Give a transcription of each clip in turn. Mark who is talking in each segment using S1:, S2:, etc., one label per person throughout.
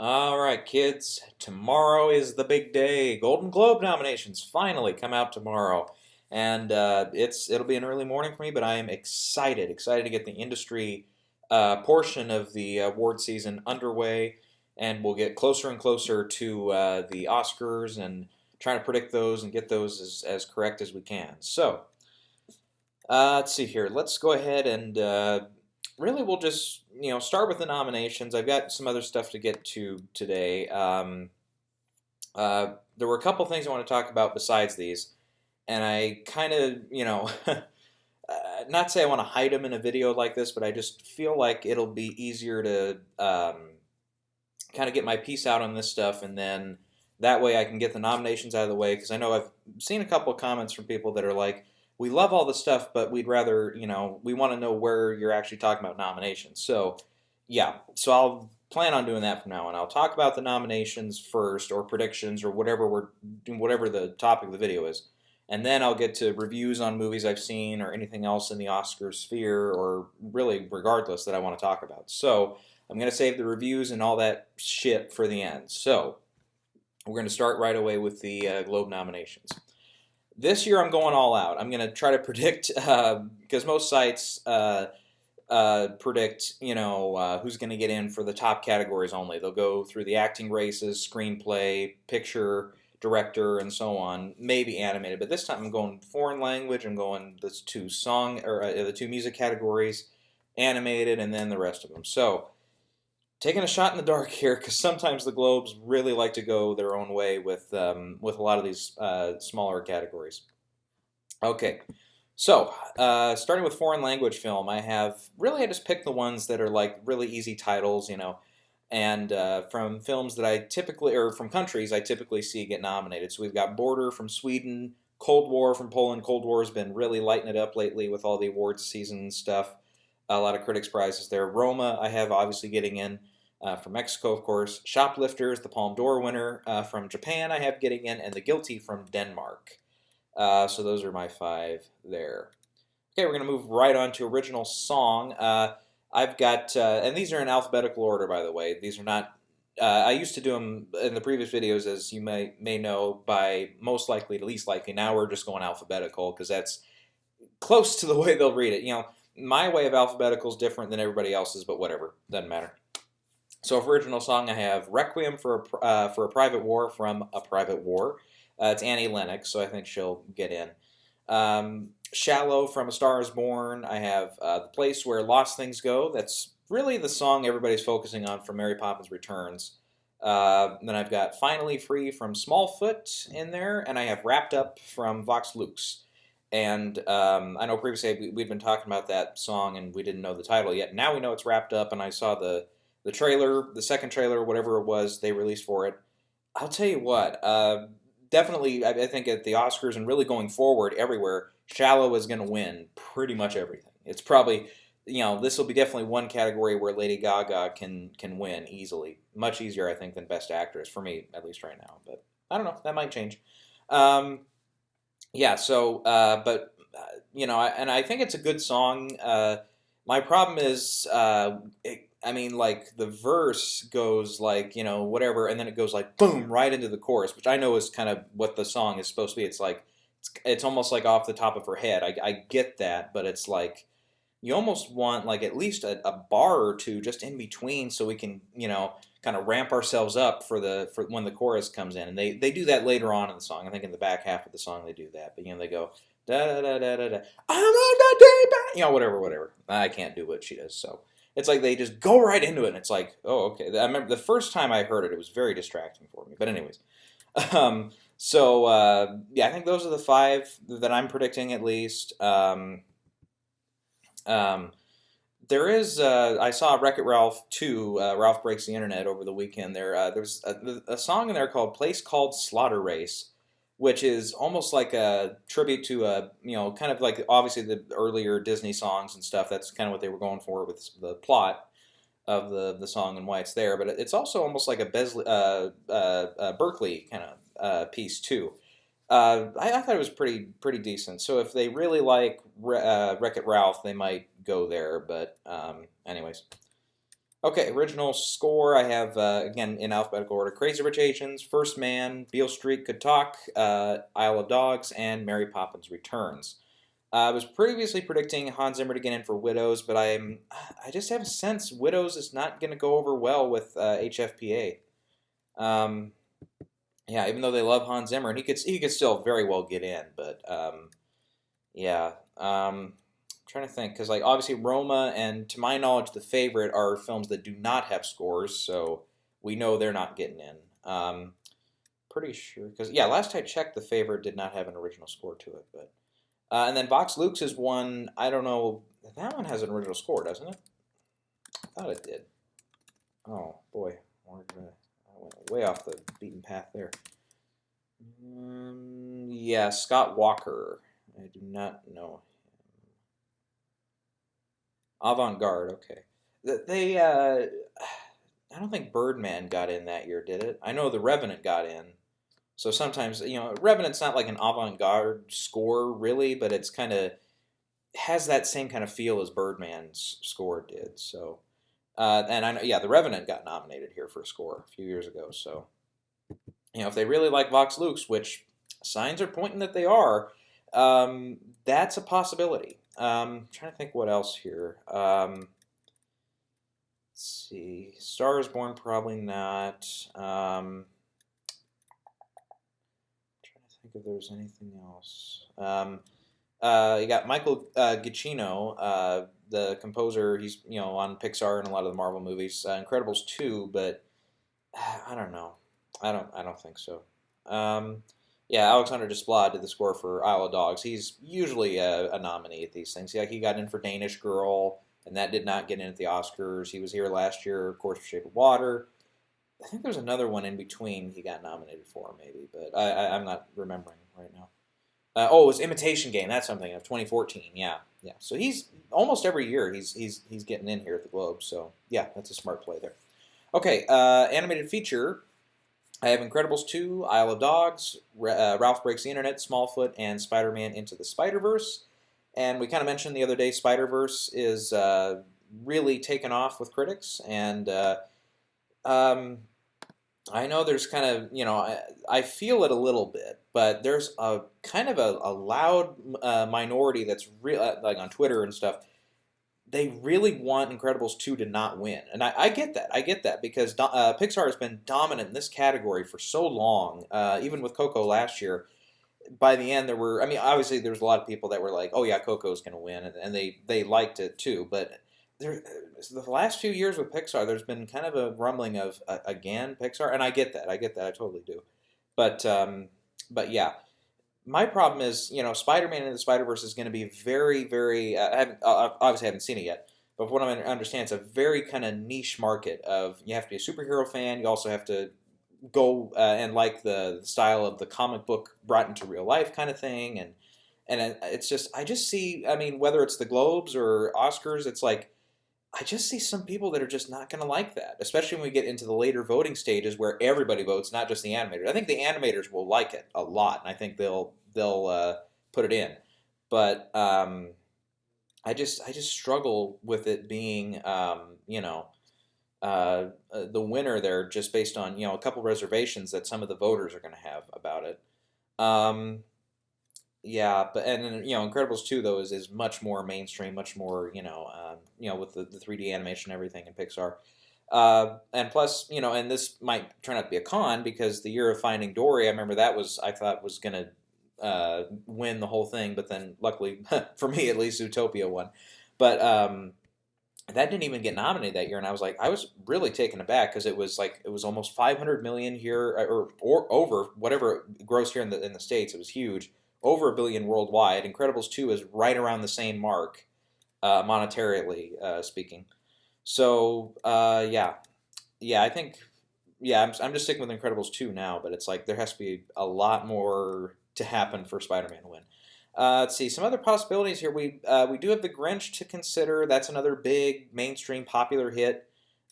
S1: All right, kids. Tomorrow is the big day. Golden Globe nominations finally come out tomorrow, and it'll be an early morning for me. But I am excited to get the industry portion of the award season underway, and we'll get closer and closer to the Oscars and trying to predict those and get those as correct as we can. So let's see here. Let's go ahead and really we'll just start with the nominations. I've got some other stuff to get to today. There were a couple things I want to talk about besides these, and I kind of not say I want to hide them in a video like this, but I just feel like it'll be easier to kind of get my piece out on this stuff, and then that way I can get the nominations out of the way, because I know I've seen a couple of comments from people that are like, we love all the stuff, but we'd rather, we want to know where you're actually talking about nominations. So, yeah, so I'll plan on doing that from now on. I'll talk about the nominations first, or predictions, or whatever the topic of the video is, and then I'll get to reviews on movies I've seen or anything else in the Oscar sphere, or really regardless that I want to talk about. So I'm going to save the reviews and all that shit for the end. So we're going to start right away with the Globe nominations. This year I'm going all out. I'm going to try to predict, because most sites predict, who's going to get in for the top categories only. They'll go through the acting races, screenplay, picture, director, and so on. Maybe animated, but this time I'm going foreign language. I'm going the two music categories, animated, and then the rest of them. So taking a shot in the dark here, because sometimes the Globes really like to go their own way with a lot of these smaller categories. Okay, so starting with foreign language film, I just picked the ones that are like really easy titles, and from films that from countries I typically see get nominated. So we've got Border from Sweden, Cold War from Poland. Cold War has been really lighting it up lately with all the awards season stuff. A lot of critics' prizes there. Roma, I have obviously getting in from Mexico, of course. Shoplifters, the Palme d'Or winner from Japan, I have getting in, and The Guilty from Denmark. So those are my 5 there. Okay, we're going to move right on to original song. I've got, and these are in alphabetical order, by the way. These are not, I used to do them in the previous videos, as you may know, by most likely to least likely. Now we're just going alphabetical, because that's close to the way they'll read it. My way of alphabetical is different than everybody else's, but whatever, doesn't matter. So for original song, I have Requiem for a Private War from A Private War. It's Annie Lennox, so I think she'll get in. Shallow from A Star Is Born. I have The Place Where Lost Things Go. That's really the song everybody's focusing on from Mary Poppins Returns. Then I've got Finally Free from Smallfoot in there, and I have Wrapped Up from Vox Lux. And I know previously we'd been talking about that song and we didn't know the title yet. Now we know it's wrapped up, and I saw the trailer, the second trailer, whatever it was they released for it. I'll tell you what, definitely I think at the Oscars and really going forward everywhere, Shallow is going to win pretty much everything. It's probably, this will be definitely one category where Lady Gaga can win easily. Much easier, I think, than Best Actress, for me, at least right now. But I don't know, that might change. Yeah, so, and I think it's a good song. My problem is, the verse goes like, whatever, and then it goes like, boom, right into the chorus, which I know is kind of what the song is supposed to be. It's like, it's almost like off the top of her head. I get that, but it's like, you almost want like at least a bar or two just in between so we can, kind of ramp ourselves up for when the chorus comes in. And they do that later on in the song. I think in the back half of the song they do that. But they go da da da da da da. I'm on the day back. Whatever. I can't do what she does. So it's like they just go right into it, and it's like, oh, okay. I remember the first time I heard it, it was very distracting for me. But anyways, I think those are the 5 that I'm predicting at least. There is, I saw Wreck-It Ralph 2, Ralph Breaks the Internet over the weekend. There's a song in there called Place Called Slaughter Race, which is almost like a tribute to, kind of like obviously the earlier Disney songs and stuff. That's kind of what they were going for with the plot of the song and why it's there. But it's also almost like a Berkeley kind of piece too. I thought it was pretty decent. So if they really like Wreck-It Ralph, they might go there. But anyways, Okay, original score. I have again in alphabetical order: Crazy Rich Asians, First Man, Beale Street Could Talk, Isle of Dogs, and Mary Poppins Returns. I was previously predicting Hans Zimmer to get in for Widows, but I just have a sense Widows is not going to go over well with HFPA. Um, yeah, even though they love Hans Zimmer, and he could still very well get in, but yeah. Trying to think because like obviously Roma and to my knowledge The Favorite are films that do not have scores, so we know they're not getting in. Pretty sure because yeah, last I checked, The Favorite did not have an original score to it, but and then Vox Lux is one. I don't know. That one has an original score, doesn't it? I thought it did. Oh boy, I went way off the beaten path there. Yeah, Scott Walker. I do not know. Avant-garde. Okay. They. I don't think Birdman got in that year, did it? I know The Revenant got in. So sometimes, Revenant's not like an avant-garde score, really, but it's kind of has that same kind of feel as Birdman's score did. So, and I know, yeah, The Revenant got nominated here for a score a few years ago. So, if they really like Vox Lux, which signs are pointing that they are, that's a possibility. Trying to think what else here. Let's see. Star is Born, probably not. Trying to think if there's anything else. You got Michael Giacchino, the composer. He's on Pixar and a lot of the Marvel movies. Incredibles 2, but I don't know. I don't think so. Yeah, Alexander Desplat did the score for Isle of Dogs. He's usually a nominee at these things. Yeah, he got in for Danish Girl, and that did not get in at the Oscars. He was here last year, of course, for Shape of Water. I think there's another one in between he got nominated for, maybe, but I'm not remembering right now. Oh, it was Imitation Game. That's something of 2014. Yeah, yeah. So he's almost every year he's getting in here at the Globe. So yeah, that's a smart play there. Okay, animated feature. I have Incredibles 2, Isle of Dogs, Ralph Breaks the Internet, Smallfoot, and Spider-Man Into the Spider-Verse. And we kind of mentioned the other day, Spider-Verse is really taken off with critics, and um, I know there's kind of, I feel it a little bit, but there's a kind of a loud minority that's like on Twitter and stuff. They really want Incredibles 2 to not win. And I get that. I get that because Pixar has been dominant in this category for so long, even with Coco last year. By the end, obviously there was a lot of people that were like, oh yeah, Coco's going to win, and they liked it too. But the last few years with Pixar, there's been kind of a rumbling of, again, Pixar, and I get that. I get that. I totally do. But, but yeah. My problem is, Spider-Man and the Spider-Verse is going to be very, very. Obviously haven't seen it yet, but from what I understand, it's a very kind of niche market. Of you have to be a superhero fan. You also have to go and like the style of the comic book brought into real life kind of thing, and it's just I just see. I mean, whether it's the Globes or Oscars, it's like I just see some people that are just not going to like that, especially when we get into the later voting stages where everybody votes, not just the animators. I think the animators will like it a lot, and I think they'll put it in. But I just struggle with it being the winner there just based on a couple reservations that some of the voters are going to have about it. Um, yeah, but and then, Incredibles 2 though is much more mainstream, much more with the 3D animation and everything in Pixar. And plus, and this might turn out to be a con because the year of Finding Dory, I remember I thought was gonna win the whole thing, but then luckily for me at least, Zootopia won. But that didn't even get nominated that year, and I was really taken aback because it was almost 500 million here, or over whatever it grossed here in the states. It was huge, over a billion worldwide. Incredibles 2 is right around the same mark, monetarily speaking. So yeah, yeah, I think yeah, I'm just sticking with Incredibles 2 now, but it's like there has to be a lot more to happen for Spider-Man to win. Let's see some other possibilities here. We do have The Grinch to consider. That's another big mainstream popular hit.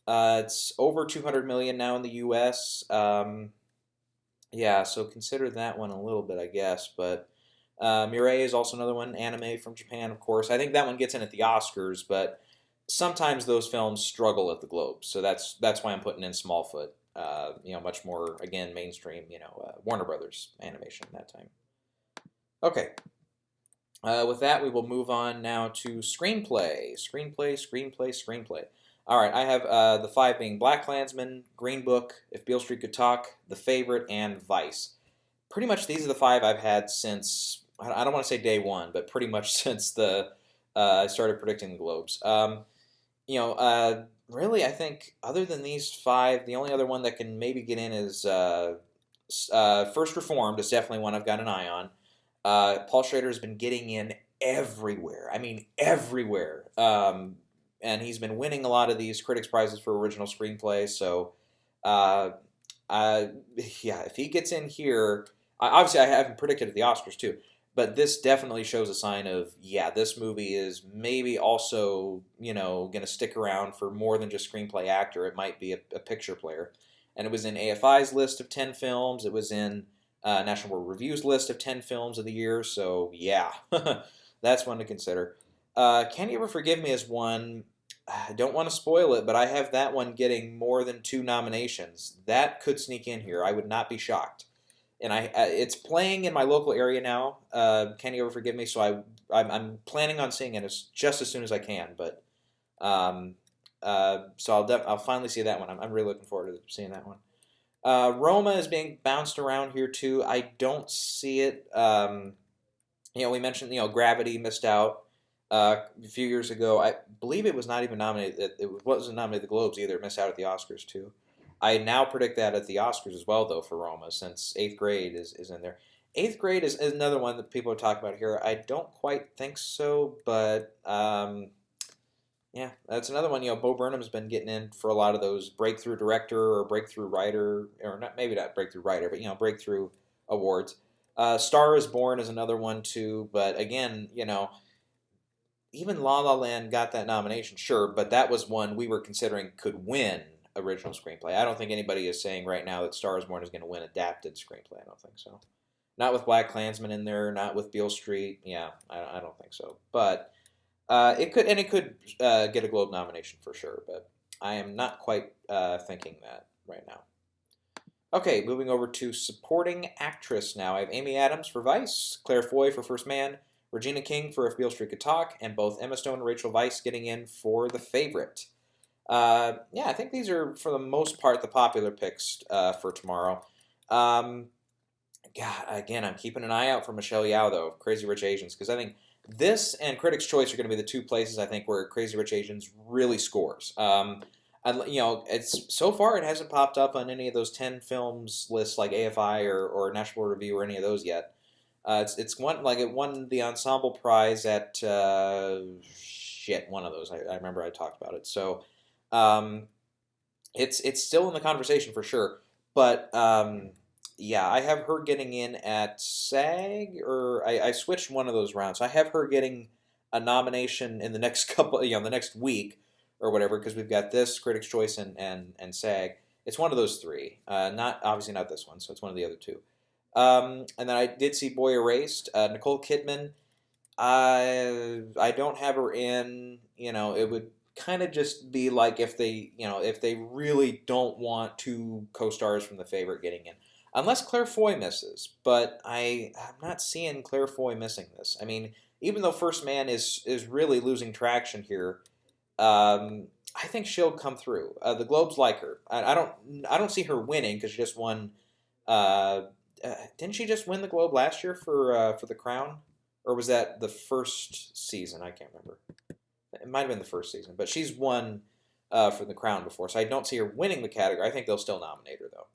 S1: It's over 200 million now in the U.S. Yeah, so consider that one a little bit, I guess. But Mireille is also another one, anime from Japan, of course. I think that one gets in at the Oscars, but sometimes those films struggle at the Globes, so that's why I'm putting in Smallfoot. Much more again mainstream. Warner Brothers animation that time. Okay. With that, we will move on now to screenplay. All right, I have the five being BlacKkKlansman, Green Book, If Beale Street Could Talk, The Favorite, and Vice. Pretty much these are the five I've had since, I don't want to say day one, but pretty much since I started predicting the Globes. Really, I think other than these five, the only other one that can maybe get in is First Reformed is definitely one I've got an eye on. Paul Schrader has been getting in everywhere. I mean, everywhere. And he's been winning a lot of these critics' prizes for original screenplay. So, uh, yeah, if he gets in here, obviously I haven't predicted at the Oscars too, but this definitely shows a sign of, yeah, this movie is maybe also, going to stick around for more than just screenplay actor. It might be a picture player. And it was in AFI's list of 10 films. It was in National World Review's list of 10 films of the year. So, yeah, that's one to consider. Can You Ever Forgive Me is one. I don't want to spoil it, but I have that one getting more than 2 nominations. That could sneak in here. I would not be shocked. And it's playing in my local area now. Can You Ever Forgive Me? So I'm planning on seeing it just as soon as I can. But so I'll finally see that one. I'm really looking forward to seeing that one. Roma is being bounced around here too. I don't see it. We mentioned Gravity missed out a few years ago. I believe it was not even nominated. It wasn't nominated at the Globes either. It missed out at the Oscars too. I now predict that at the Oscars as well, though, for Roma, since Eighth Grade is in there. Eighth Grade is another one that people are talking about here. I don't quite think so, but yeah, that's another one. Bo Burnham's been getting in for a lot of those breakthrough director or breakthrough writer, or maybe not breakthrough writer, but breakthrough awards. Star is Born is another one too, but again, even La La Land got that nomination, sure, but that was one we were considering could win original screenplay. I don't think anybody is saying right now that Star is Born is going to win adapted screenplay. I don't think so. Not with BlacKkKlansman in there, not with Beale Street. Yeah, I don't think so. But it could get a Globe nomination for sure. But I am not quite thinking that right now. Okay, moving over to supporting actress now. I have Amy Adams for Vice, Claire Foy for First Man, Regina King for If Beale Street Could Talk, and both Emma Stone and Rachel Weisz getting in for The Favorite. Yeah, I think these are, for the most part, the popular picks for tomorrow. God, again, I'm keeping an eye out for Michelle Yeoh, though, of Crazy Rich Asians, because I think this and Critics' Choice are going to be the two places, I think, where Crazy Rich Asians really scores. It's so far it hasn't popped up on any of those 10 films lists like AFI or National Review or any of those yet. It's one, like, it won the ensemble prize at one of those. I remember I talked about it. So it's still in the conversation for sure. But yeah, I have her getting in at SAG, or I switched one of those rounds. I have her getting a nomination in the next couple, the next week or whatever, because we've got this Critics' Choice and SAG. It's one of those three. Obviously not this one, so it's one of the other two. And then I did see Boy Erased. Nicole Kidman. I don't have her in. It would kind of just be like if they really don't want 2 co-stars from The Favorite getting in, unless Claire Foy misses. But I'm not seeing Claire Foy missing this. I mean, even though First Man is really losing traction here, I think she'll come through. The Globes like her. I don't see her winning because she just won. Didn't she just win the Globe last year for The Crown, or was that the first season? I can't remember. It might have been the first season, but she's won for The Crown before, so I don't see her winning the category. I think they'll still nominate her, though.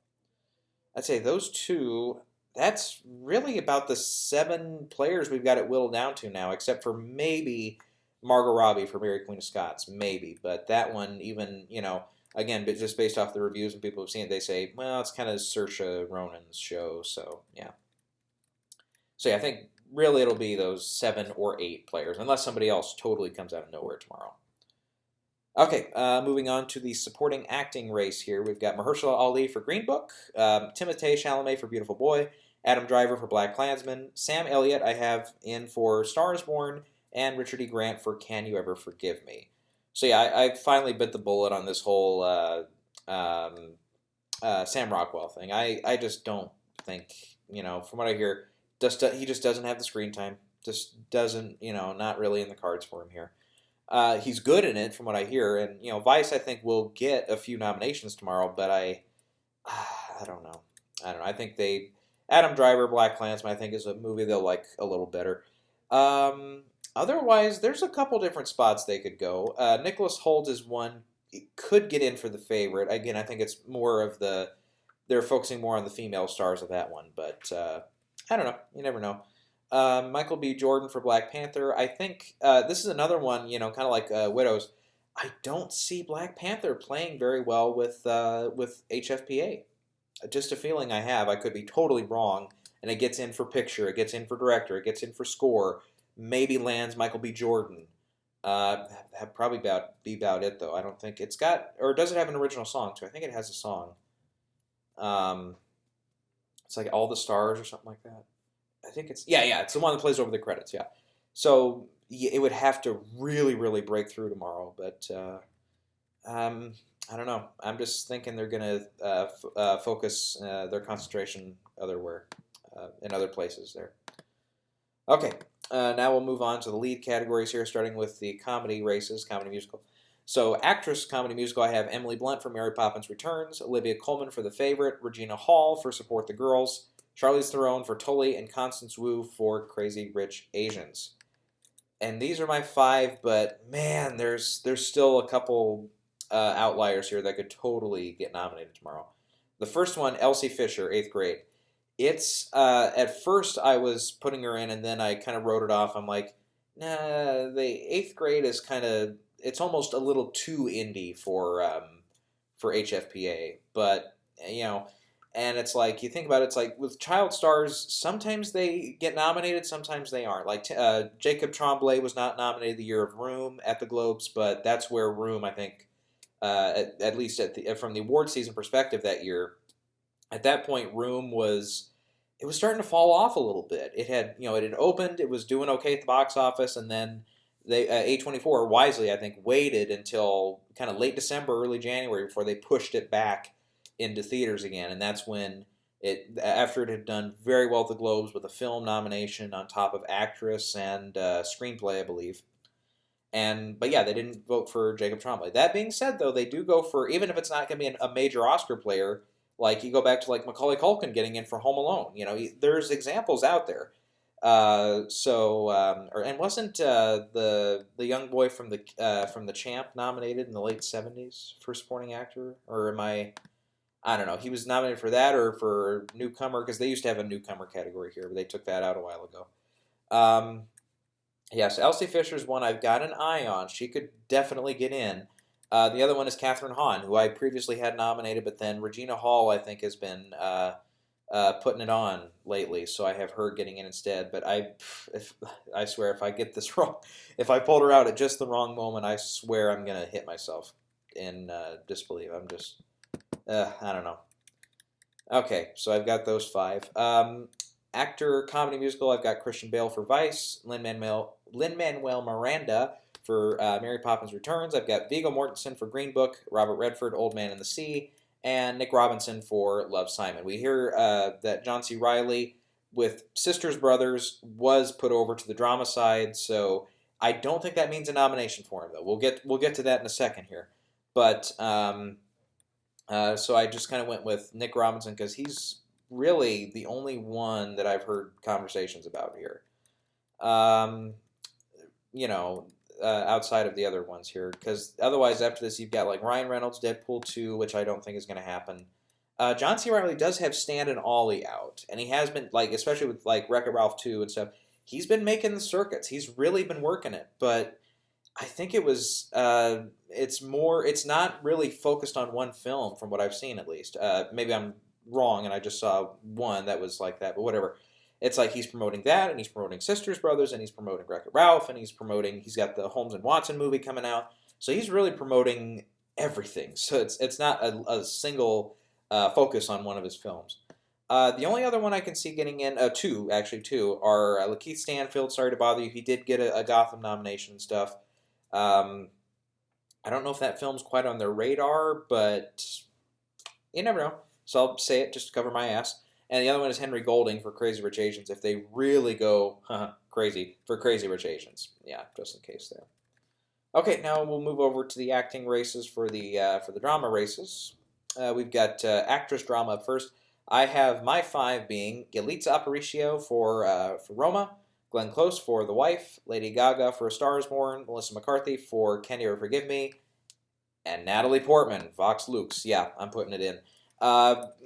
S1: I'd say those two, that's really about the 7 players we've got it whittled down to now, except for maybe Margot Robbie for Mary Queen of Scots, maybe. But that one, even, again, but just based off the reviews and people who've seen it, they say, well, it's kind of Saoirse Ronan's show, so yeah. So yeah, I think really it'll be those 7 or 8 players, unless somebody else totally comes out of nowhere tomorrow. Okay, moving on to the supporting acting race here. We've got Mahershala Ali for Green Book, Timothée Chalamet for Beautiful Boy, Adam Driver for BlacKkKlansman, Sam Elliott I have in for Star is Born, and Richard E. Grant for Can You Ever Forgive Me. So yeah, I finally bit the bullet on this whole um, Sam Rockwell thing. I just don't think, from what I hear, he just doesn't have the screen time. Just doesn't, not really in the cards for him here. He's good in it, from what I hear, and Vice I think will get a few nominations tomorrow, but I don't know. I don't know. I think Adam Driver, Black Klansman, I think is a movie they'll like a little better. Otherwise, there's a couple different spots they could go. Nicholas Hoult is one. He could get in for the favorite. Again, I think it's more of they're focusing more on the female stars of that one, but I don't know. You never know. Michael B. Jordan for Black Panther. I think this is another one, kind of like Widows. I don't see Black Panther playing very well with HFPA. Just a feeling I have. I could be totally wrong, and it gets in for picture, it gets in for director, it gets in for score. Maybe lands Michael B. Jordan. Probably be about it though. I don't think it's got, or does it have an original song too? I think it has a song. Um, it's like All the Stars or something like that. I think it's yeah. It's the one that plays over the credits. Yeah. So yeah, it would have to really really break through tomorrow, but I don't know. I'm just thinking they're gonna focus their concentration otherwhere, in other places there. Okay, now we'll move on to the lead categories here, starting with the comedy races, comedy musical. So, actress comedy musical, I have Emily Blunt for Mary Poppins Returns, Olivia Colman for The Favorite, Regina Hall for Support the Girls, Charlize Theron for Tully, and Constance Wu for Crazy Rich Asians. And these are my five, but man, there's still a couple outliers here that could totally get nominated tomorrow. The first one, Elsie Fisher, 8th grade. It's at first I was putting her in, and then I kind of wrote it off. I'm like, nah, the 8th grade is kind of, it's almost a little too indie for HFPA. But and it's like you think about it, it's like with child stars, sometimes they get nominated, sometimes they aren't. Like Jacob Tremblay was not nominated the year of Room at the Globes, but that's where Room, I think, at least from the award season perspective that year, at that point, Room was starting to fall off a little bit. It had opened, it was doing okay at the box office, and then they A24 wisely, I think, waited until kind of late December, early January before they pushed it back into theaters again, and that's when after it had done very well at the Globes with a film nomination on top of actress and screenplay, I believe. But yeah, they didn't vote for Jacob Tremblay. That being said, though, they do go for, even if it's not going to be a major Oscar player, like you go back to like Macaulay Culkin getting in for Home Alone. There's examples out there. And wasn't the young boy from the Champ nominated in the late '70s for supporting actor? Or am I don't know. He was nominated for that or for newcomer, because they used to have a newcomer category here, but they took that out a while ago. Yes, Elsie Fisher's one I've got an eye on. She could definitely get in. The other one is Catherine Hahn, who I previously had nominated, but then Regina Hall, I think, has been putting it on lately, so I have her getting in instead. But I swear, if I get this wrong, if I pulled her out at just the wrong moment, I swear I'm going to hit myself in disbelief. I'm just, I don't know. Okay, so I've got those five. Actor, comedy musical, I've got Christian Bale for Vice, Lin-Manuel Miranda for Mary Poppins Returns. I've got Viggo Mortensen for Green Book, Robert Redford, Old Man in the Sea, and Nick Robinson for Love, Simon. We hear that John C. Reilly with Sisters Brothers was put over to the drama side, so I don't think that means a nomination for him, though. We'll get to that in a second here. But so I just kind of went with Nick Robinson because he's really the only one that I've heard conversations about here. Outside of the other ones here, because otherwise after this you've got like Ryan Reynolds, Deadpool 2, which I don't think is going to happen. John C. Reilly does have Stan and Ollie out, and he has been, like, especially with like Wreck-It Ralph 2 and stuff, he's been making the circuits. He's really been working it, but I think it was it's not really focused on one film from what I've seen, at least. Maybe I'm wrong and I just saw one that was like that, but whatever. It's like he's promoting that, and he's promoting Sisters Brothers, and he's promoting Wreck-It Ralph, and he's got the Holmes and Watson movie coming out. So he's really promoting everything. So it's not a single focus on one of his films. The only other one I can see getting in, two, are Lakeith Stanfield, Sorry to Bother You. He did get a Gotham nomination and stuff. I don't know if that film's quite on their radar, but you never know. So I'll say it just to cover my ass. And the other one is Henry Golding for Crazy Rich Asians. If they really go crazy for Crazy Rich Asians, yeah, just in case there. Okay, now we'll move over to the acting races for the drama races. We've got actress drama up first. I have my five being Yalitza Aparicio for Roma, Glenn Close for The Wife, Lady Gaga for A Star Is Born, Melissa McCarthy for Can You Ever Forgive Me, and Natalie Portman, Vox Lux. Yeah, I'm putting it in.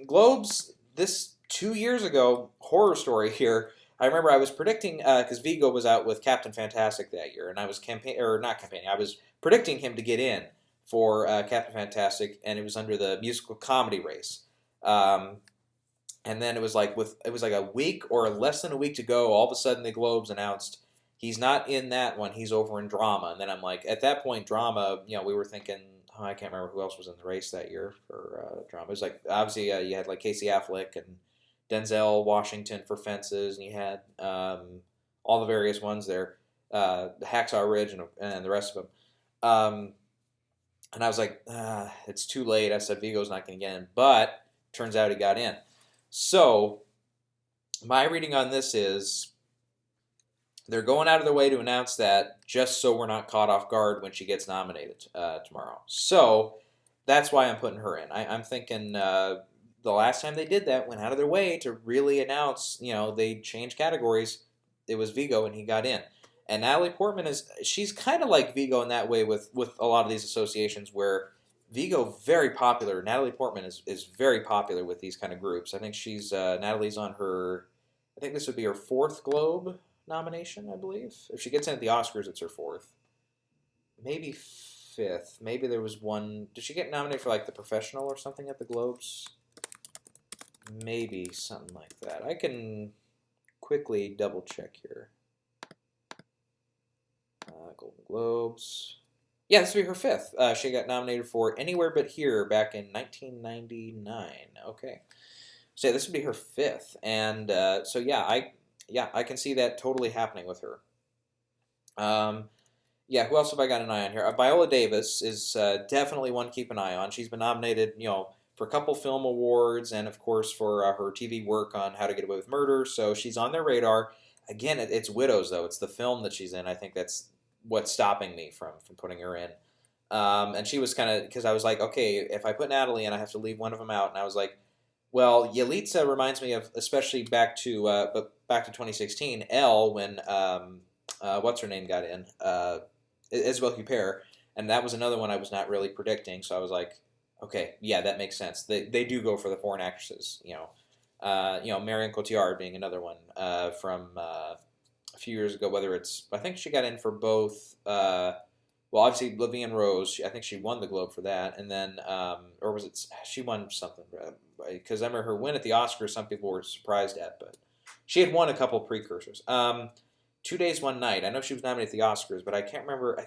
S1: Globes, this 2 years ago, horror story here. I remember I was predicting, because Vigo was out with Captain Fantastic that year, and I was not campaigning, I was predicting him to get in for Captain Fantastic, and it was under the musical comedy race. Um, and then it was like a week or less than a week to go. All of a sudden, the Globes announced he's not in that one. He's over in drama. And then I'm like, at that point, drama. We were thinking, oh, I can't remember who else was in the race that year for drama. It was like obviously you had like Casey Affleck and Denzel Washington for Fences, and you had all the various ones there, Hacksaw Ridge and the rest of them. And I was like, it's too late. I said Vigo's not going to get in, but turns out he got in. So my reading on this is they're going out of their way to announce that just so we're not caught off guard when she gets nominated tomorrow. So that's why I'm putting her in. I'm thinking the last time they did that, went out of their way to really announce, they changed categories. It was Vigo, and he got in. And Natalie Portman she's kind of like Vigo in that way with a lot of these associations where Vigo, very popular. Natalie Portman is very popular with these kind of groups. I think Natalie's on I think this would be her fourth Globe nomination, I believe. If she gets in at the Oscars, it's her fourth. Maybe fifth. Maybe there was one. Did she get nominated for like The Professional or something at the Globes? Maybe something like that. I can quickly double check here. Golden Globes. Yeah, this will be her fifth. She got nominated for Anywhere But Here back in 1999. Okay, so yeah, this would be her fifth, and so I can see that totally happening with her. Yeah, who else have I got an eye on here? Viola Davis is definitely one to keep an eye on. She's been nominated, for a couple film awards, and of course for her TV work on How to Get Away with Murder. So she's on their radar. Again, it's Widows though. It's the film that she's in. I think that's what's stopping me from putting her in. And she was kind of, because I was like, okay, if I put Natalie in, I have to leave one of them out. And I was like, well, Yalitza reminds me of, especially back to 2016, Elle, when what's her name got in, Isabelle Huppert, and that was another one I was not really predicting. So I was like, okay, yeah, that makes sense. They do go for the foreign actresses, Marion Cotillard being another one from a few years ago. Whether I think she got in for both. Well, obviously, Levine Rose. I think she won the Globe for that, and then, or was it she won something? Because I remember her win at the Oscars. Some people were surprised at, but she had won a couple precursors. 2 Days, One Night. I know she was nominated at the Oscars, but I can't remember. I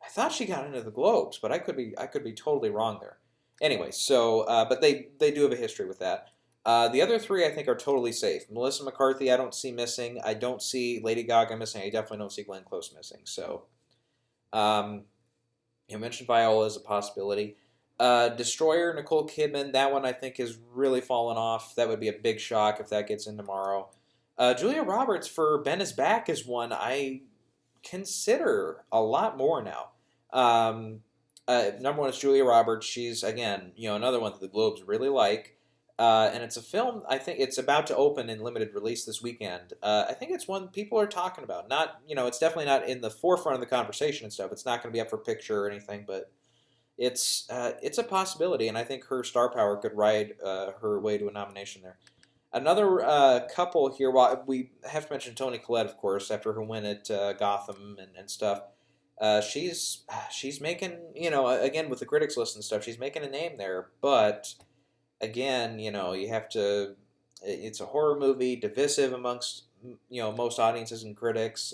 S1: thought she got into the Globes, but I could be totally wrong there. Anyway, so but they do have a history with that. The other three I think are totally safe. Melissa McCarthy I don't see missing. I don't see Lady Gaga missing. I definitely don't see Glenn Close missing. So, you mentioned Viola as a possibility. Destroyer, Nicole Kidman, that one I think has really fallen off. That would be a big shock if that gets in tomorrow. Julia Roberts for Ben is Back is one I consider a lot more now. Number one is Julia Roberts. She's, again, another one that the Globes really like. And it's a film, I think it's about to open in limited release this weekend. I think it's one people are talking about. Not, it's definitely not in the forefront of the conversation and stuff. It's not going to be up for picture or anything, but it's a possibility, and I think her star power could ride her way to a nomination there. Another couple here, well, we have to mention Toni Collette, of course, after her win at Gotham and stuff. She's making, again, with the critics list and stuff, she's making a name there, but again, you have to, it's a horror movie, divisive amongst, most audiences and critics,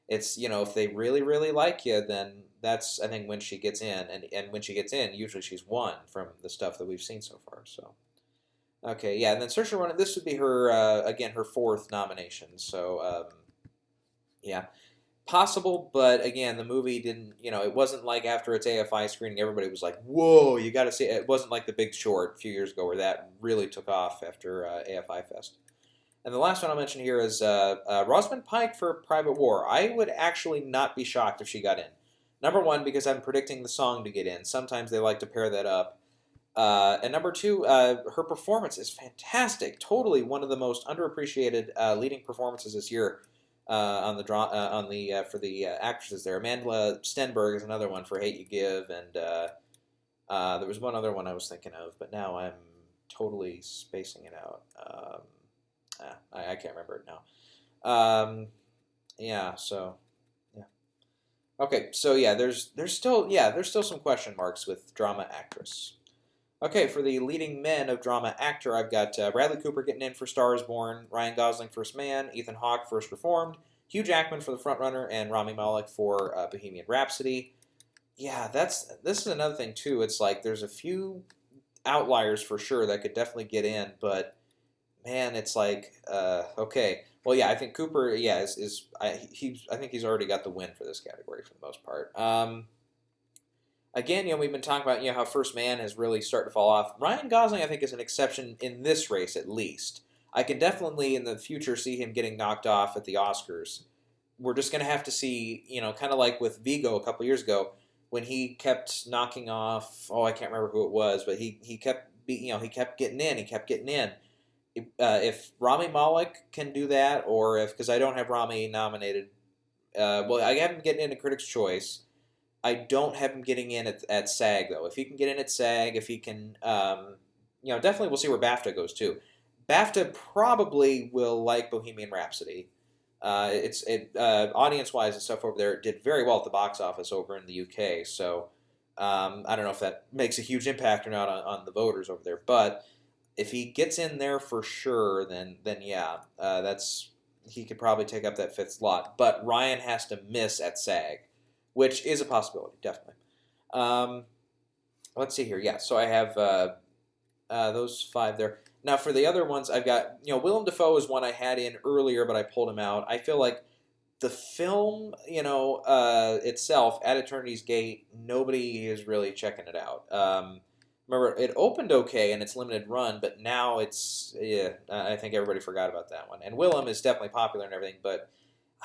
S1: it's, if they really, really like you, then that's, I think, when she gets in, and when she gets in, usually she's won from the stuff that we've seen so far, so. Okay, yeah, and then Saoirse Ronan, this would be her, again, her fourth nomination, so, yeah. Possible, but again, the movie didn't, it wasn't like after its AFI screening, everybody was like, whoa, you got to see it. It wasn't like The Big Short a few years ago where that really took off after AFI Fest. And the last one I'll mention here is Rosamund Pike for Private War. I would actually not be shocked if she got in. Number one, because I'm predicting the song to get in. Sometimes they like to pair that up. And number two, her performance is fantastic. Totally one of the most underappreciated leading performances this year for the actresses there. Amanda Stenberg is another one for Hate You Give, and there was one other one I was thinking of, but now I'm totally spacing it out. I can't remember it now. Yeah, so yeah. Okay, so yeah, there's still some question marks with drama actress. Okay, for the leading men of drama actor, I've got Bradley Cooper getting in for Star is Born, Ryan Gosling First Man, Ethan Hawke First Reformed, Hugh Jackman for The Frontrunner, and Rami Malek for Bohemian Rhapsody. Yeah, this is another thing too. It's like there's a few outliers for sure that could definitely get in, but man, it's like okay. Well, yeah, I think Cooper, yeah, I think he's already got the win for this category for the most part. Again, we've been talking about how First Man has really started to fall off. Ryan Gosling, I think, is an exception in this race at least. I can definitely in the future see him getting knocked off at the Oscars. We're just going to have to see, kind of like with Vigo a couple years ago when he kept knocking off. Oh, I can't remember who it was, but he kept he kept getting in. He kept getting in. If Rami Malek can do that, or because I don't have Rami nominated, well, I have him getting into Critics' Choice. I don't have him getting in at SAG, though. If he can get in at SAG, if he can, definitely we'll see where BAFTA goes, too. BAFTA probably will like Bohemian Rhapsody. Audience-wise and stuff over there did very well at the box office over in the UK, so I don't know if that makes a huge impact or not on the voters over there, but if he gets in there for sure, then yeah, he could probably take up that fifth slot. But Ryan has to miss at SAG, which is a possibility, definitely. Let's see here. Yeah, so I have those five there. Now, for the other ones, I've got, Willem Dafoe is one I had in earlier, but I pulled him out. I feel like the film, itself, At Eternity's Gate, nobody is really checking it out. Remember, it opened okay in its limited run, but now I think everybody forgot about that one. And Willem is definitely popular and everything, but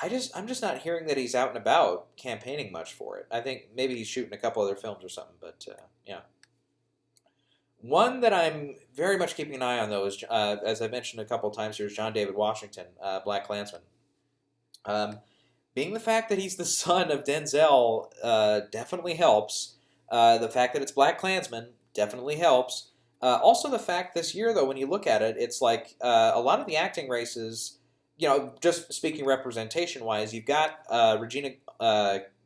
S1: I'm just not hearing that he's out and about campaigning much for it. I think maybe he's shooting a couple other films or something, but yeah. One that I'm very much keeping an eye on, though, is, as I mentioned a couple of times here, is John David Washington, Black Klansman. Being the fact that he's the son of Denzel definitely helps. The fact that it's Black Klansman definitely helps. Also, the fact this year, though, when you look at it, it's like a lot of the acting races, just speaking representation-wise, you've got Regina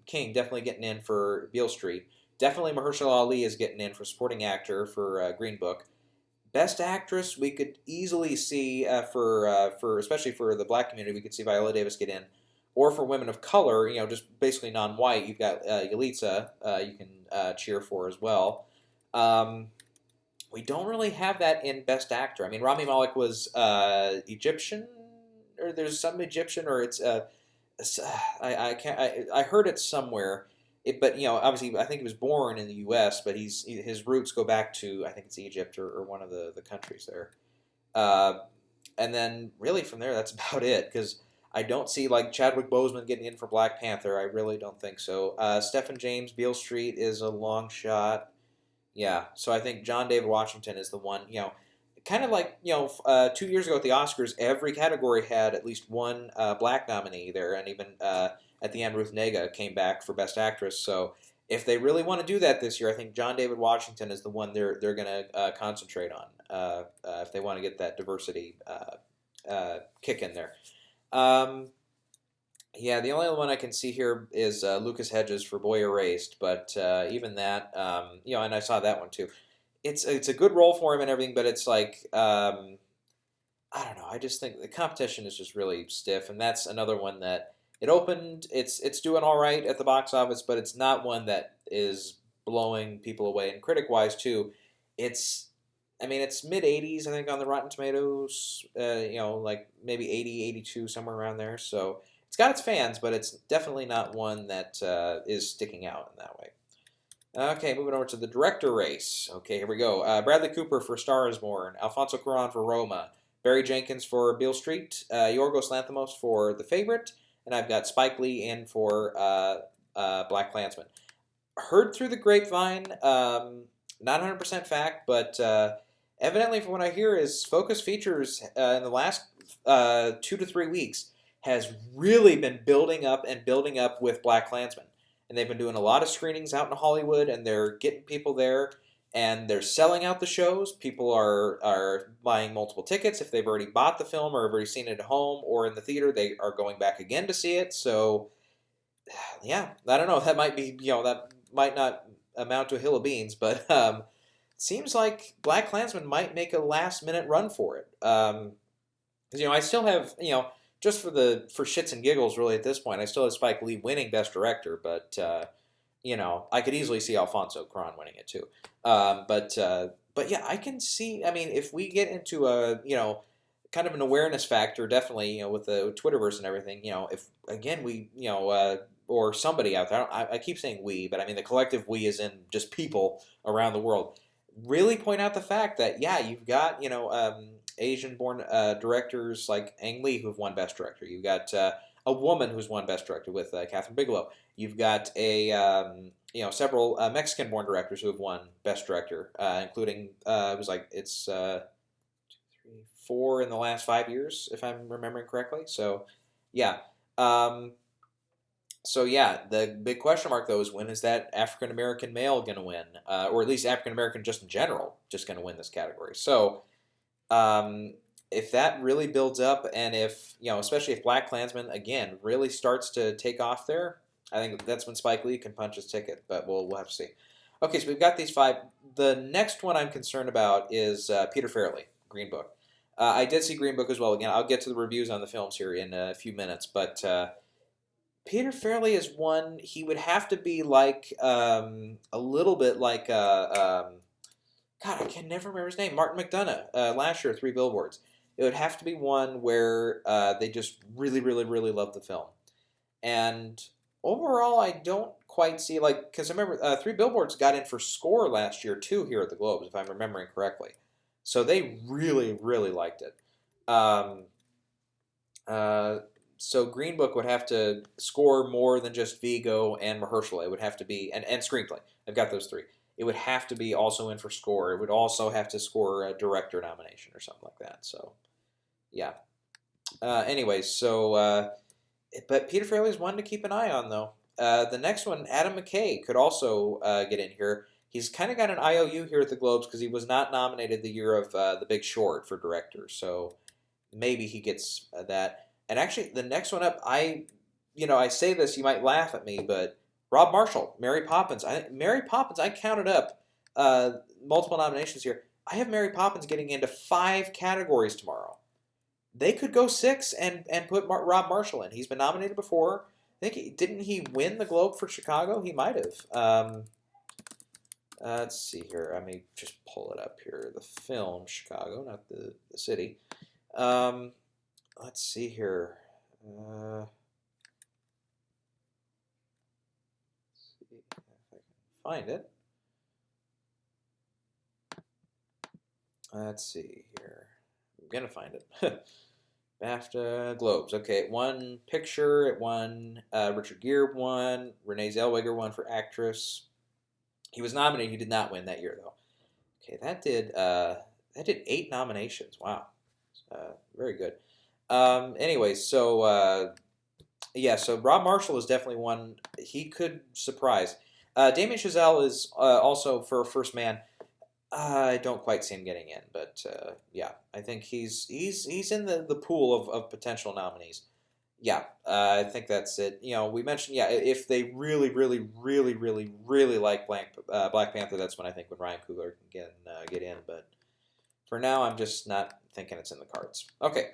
S1: King definitely getting in for Beale Street. Definitely Mahershala Ali is getting in for supporting actor for Green Book. Best actress, we could easily see for especially for the black community, we could see Viola Davis get in. Or for women of color, just basically non-white, you've got Yalitza you can cheer for as well. We don't really have that in Best Actor. I mean, Rami Malek was Egyptian, or there's some Egyptian, or it's I heard it somewhere. But obviously, I think he was born in the U.S., but his roots go back to, I think it's Egypt or one of the countries there. And then really from there, that's about it, because I don't see like Chadwick Boseman getting in for Black Panther. I really don't think so. Stephen James, Beale Street is a long shot. Yeah, so I think John David Washington is the one. Kind of like 2 years ago at the Oscars, every category had at least one black nominee there, and even at the end, Ruth Negga came back for Best Actress. So if they really want to do that this year, I think John David Washington is the one they're going to concentrate on if they want to get that diversity kick in there. Yeah, the only one I can see here is Lucas Hedges for Boy Erased, but even that, and I saw that one too. It's a good role for him and everything, but it's like I don't know. I just think the competition is just really stiff, and that's another one that it opened. It's doing all right at the box office, but it's not one that is blowing people away. And critic wise too, it's mid 80s I think on the Rotten Tomatoes. Like maybe 80, 82, somewhere around there. So it's got its fans, but it's definitely not one that is sticking out in that way. Okay, moving over to the director race. Okay, here we go. Bradley Cooper for Star is Born, Alfonso Cuarón for Roma, Barry Jenkins for Beale Street, Yorgos Lanthimos for The Favorite, and I've got Spike Lee in for Black Klansman. Heard through the grapevine, not 100% fact, but evidently from what I hear is Focus Features in the last 2 to 3 weeks has really been building up with Black Klansman. And they've been doing a lot of screenings out in Hollywood, and they're getting people there, and they're selling out the shows. People are buying multiple tickets. If they've already bought the film or have already seen it at home or in the theater, they are going back again to see it. So, yeah, I don't know. That might be, that might not amount to a hill of beans, but it seems like Black Klansman might make a last-minute run for it. Because, I still have, just for shits and giggles, really, at this point, I still have Spike Lee winning Best Director, but I could easily see Alfonso Cuarón winning it too. But yeah, I can see. I mean, if we get into a kind of an awareness factor, definitely, with the Twitterverse and everything, if again we or somebody out there, I keep saying we, but I mean the collective we is in just people around the world, really point out the fact that you've got Asian-born directors like Ang Lee who've won Best Director. You've got a woman who's won Best Director with Catherine Bigelow. You've got several Mexican-born directors who have won Best Director, including it's 2, 3, 4 in the last 5 years, if I'm remembering correctly. So, yeah. The big question mark, though, is when is that African-American male going to win? Or at least African-American just in general just going to win this category. So, if that really builds up, and if, especially if Black Klansman, again, really starts to take off there, I think that's when Spike Lee can punch his ticket, but we'll have to see. Okay, so we've got these 5. The next one I'm concerned about is Peter Farrelly, Green Book. I did see Green Book as well. Again, I'll get to the reviews on the films here in a few minutes, but Peter Farrelly is one, he would have to be like, a little bit like, God, I can never remember his name. Martin McDonagh, last year, 3 Billboards. It would have to be one where they just really, really, really love the film. And overall, I don't quite see, because I remember 3 Billboards got in for score last year, too, here at the Globes, if I'm remembering correctly. So they really, really liked it. So Green Book would have to score more than just Vigo and Mahershala. It would have to be, and screenplay. I've got those 3. It would have to be also in for score. It would also have to score a director nomination or something like that. So, yeah. Anyways, but Peter Farrelly is one to keep an eye on, though. The next one, Adam McKay, could also get in here. He's kind of got an IOU here at the Globes because he was not nominated the year of The Big Short for director. So maybe he gets that. And actually, the next one up, I say this, you might laugh at me, but Rob Marshall, Mary Poppins. I counted up multiple nominations here. I have Mary Poppins getting into 5 categories tomorrow. They could go 6 and put Rob Marshall in. He's been nominated before. I think didn't he win the Globe for Chicago? He might have. Let's see here. I may just pull it up here. The film Chicago, not the city. Let's see here. See if I can find it. Let's see here. I'm gonna find it. BAFTA Globes. Okay, it won picture. It won. Richard Gere won. Renee Zellweger won for actress. He was nominated. He did not win that year though. Okay, that did 8 nominations. Wow, very good. Anyways, so Rob Marshall is definitely one he could surprise. Damien Chazelle is also for First Man. I don't quite see him getting in, but I think he's in the pool of potential nominees. Yeah, I think that's it. We mentioned if they really, really, really, really, really like Black Panther, that's when I think when Ryan Coogler can get in. But for now, I'm just not thinking it's in the cards. Okay.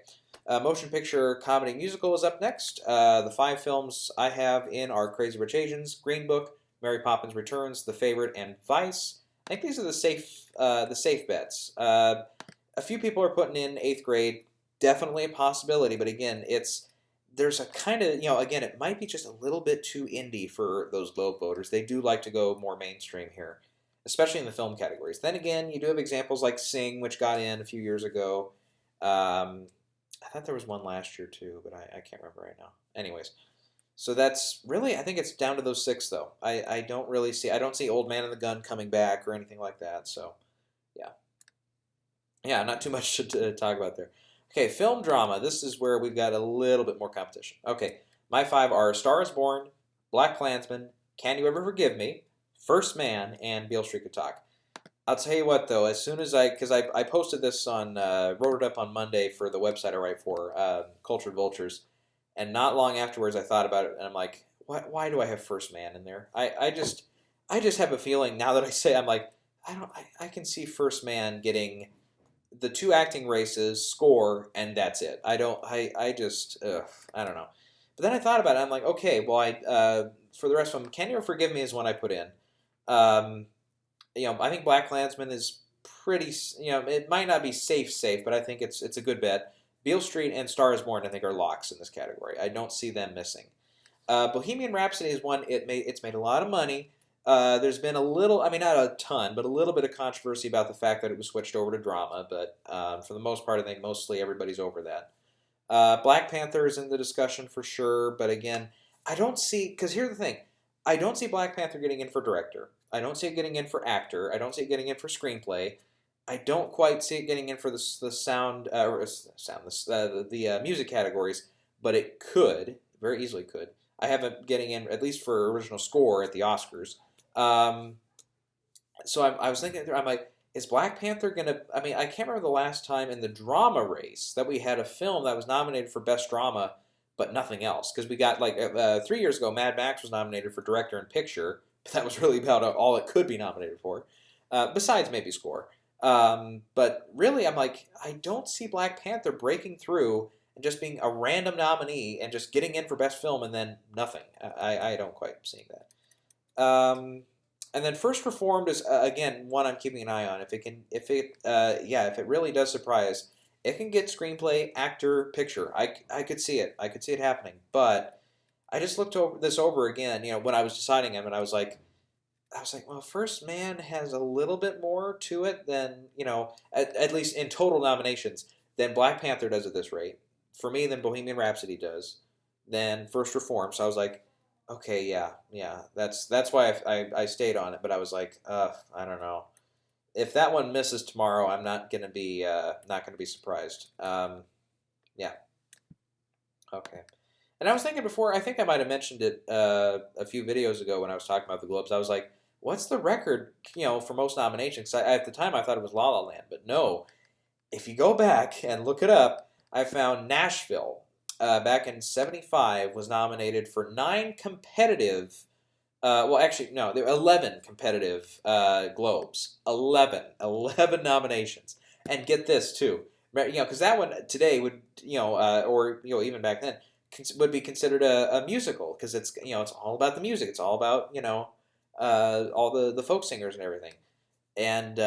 S1: Motion picture comedy musical is up next. The 5 films I have in are Crazy Rich Asians, Green Book, Mary Poppins Returns, The Favorite, and Vice. I think these are the safe bets. A few people are putting in 8th Grade. Definitely a possibility, but again, there's a kind of, again, it might be just a little bit too indie for those Globe voters. They do like to go more mainstream here, especially in the film categories. Then again, you do have examples like Sing, which got in a few years ago. I thought there was one last year too, but I can't remember right now. Anyways, so that's really, I think it's down to those six though. I don't really see, I don't see Old Man and the Gun coming back or anything like that. So yeah, yeah, not too much to talk about there. Okay, film drama. This is where we've got a little bit more competition. Okay, my five are Star is Born, Black Klansman, Can You Ever Forgive Me, First Man, and Beale Street Could Talk. I'll tell you what, though, as soon as because I posted this on, wrote it up on Monday for the website I write for, Cultured Vultures, and not long afterwards I thought about it, and I'm like, why do I have First Man in there? I just have a feeling now that I say, I'm like, I can see First Man getting the two acting races, score, and that's it. I just, I don't know. But then I thought about it, I'm like, okay, well, for the rest of them, Can You Forgive Me is one I put in. I think Black Klansman is pretty. It might not be safe, but I think it's a good bet. Beale Street and Star is Born, I think, are locks in this category. I don't see them missing. Bohemian Rhapsody is one. It's made a lot of money. There's been a little, I mean, not a ton, but a little bit of controversy about the fact that it was switched over to drama. But for the most part, I think mostly everybody's over that. Black Panther is in the discussion for sure, but again, I don't see, because here's the thing, I don't see Black Panther getting in for director. I don't see it getting in for actor. I don't see it getting in for screenplay. I don't quite see it getting in for the sound, the music categories, but it could, very easily could. I have it getting in, at least for original score at the Oscars. So I was thinking, I'm like, is Black Panther going to, I mean, I can't remember the last time in the drama race that we had a film that was nominated for Best Drama, but nothing else. Because we got, 3 years ago, Mad Max was nominated for Director and Picture, but that was really about all it could be nominated for, besides maybe score. But really, I'm like, I don't see Black Panther breaking through and just being a random nominee and just getting in for Best Film and then nothing. I don't quite see that. And then First Reformed is again one I'm keeping an eye on. If it really does surprise, it can get screenplay, actor, picture. I could see it. I could see it happening. But I just looked over again. When I was deciding him, and I was like, well, First Man has a little bit more to it than at least in total nominations than Black Panther does at this rate. For me, than Bohemian Rhapsody does, than First Reform. So I was like, okay, yeah. That's why I stayed on it. But I was like, I don't know. If that one misses tomorrow, I'm not gonna be surprised. Yeah. Okay. And I was thinking before. I think I might have mentioned it a few videos ago when I was talking about the Globes. I was like, what's the record? For most nominations? At the time, I thought it was La La Land, but no. If you go back and look it up, I found Nashville. Back in '75, was nominated for 9 competitive. Well, actually, no, there were 11 competitive Globes. 11 nominations. And get this too, because that one today would, or even back then, would be considered a musical because it's all about the music. It's all about all the folk singers and everything. And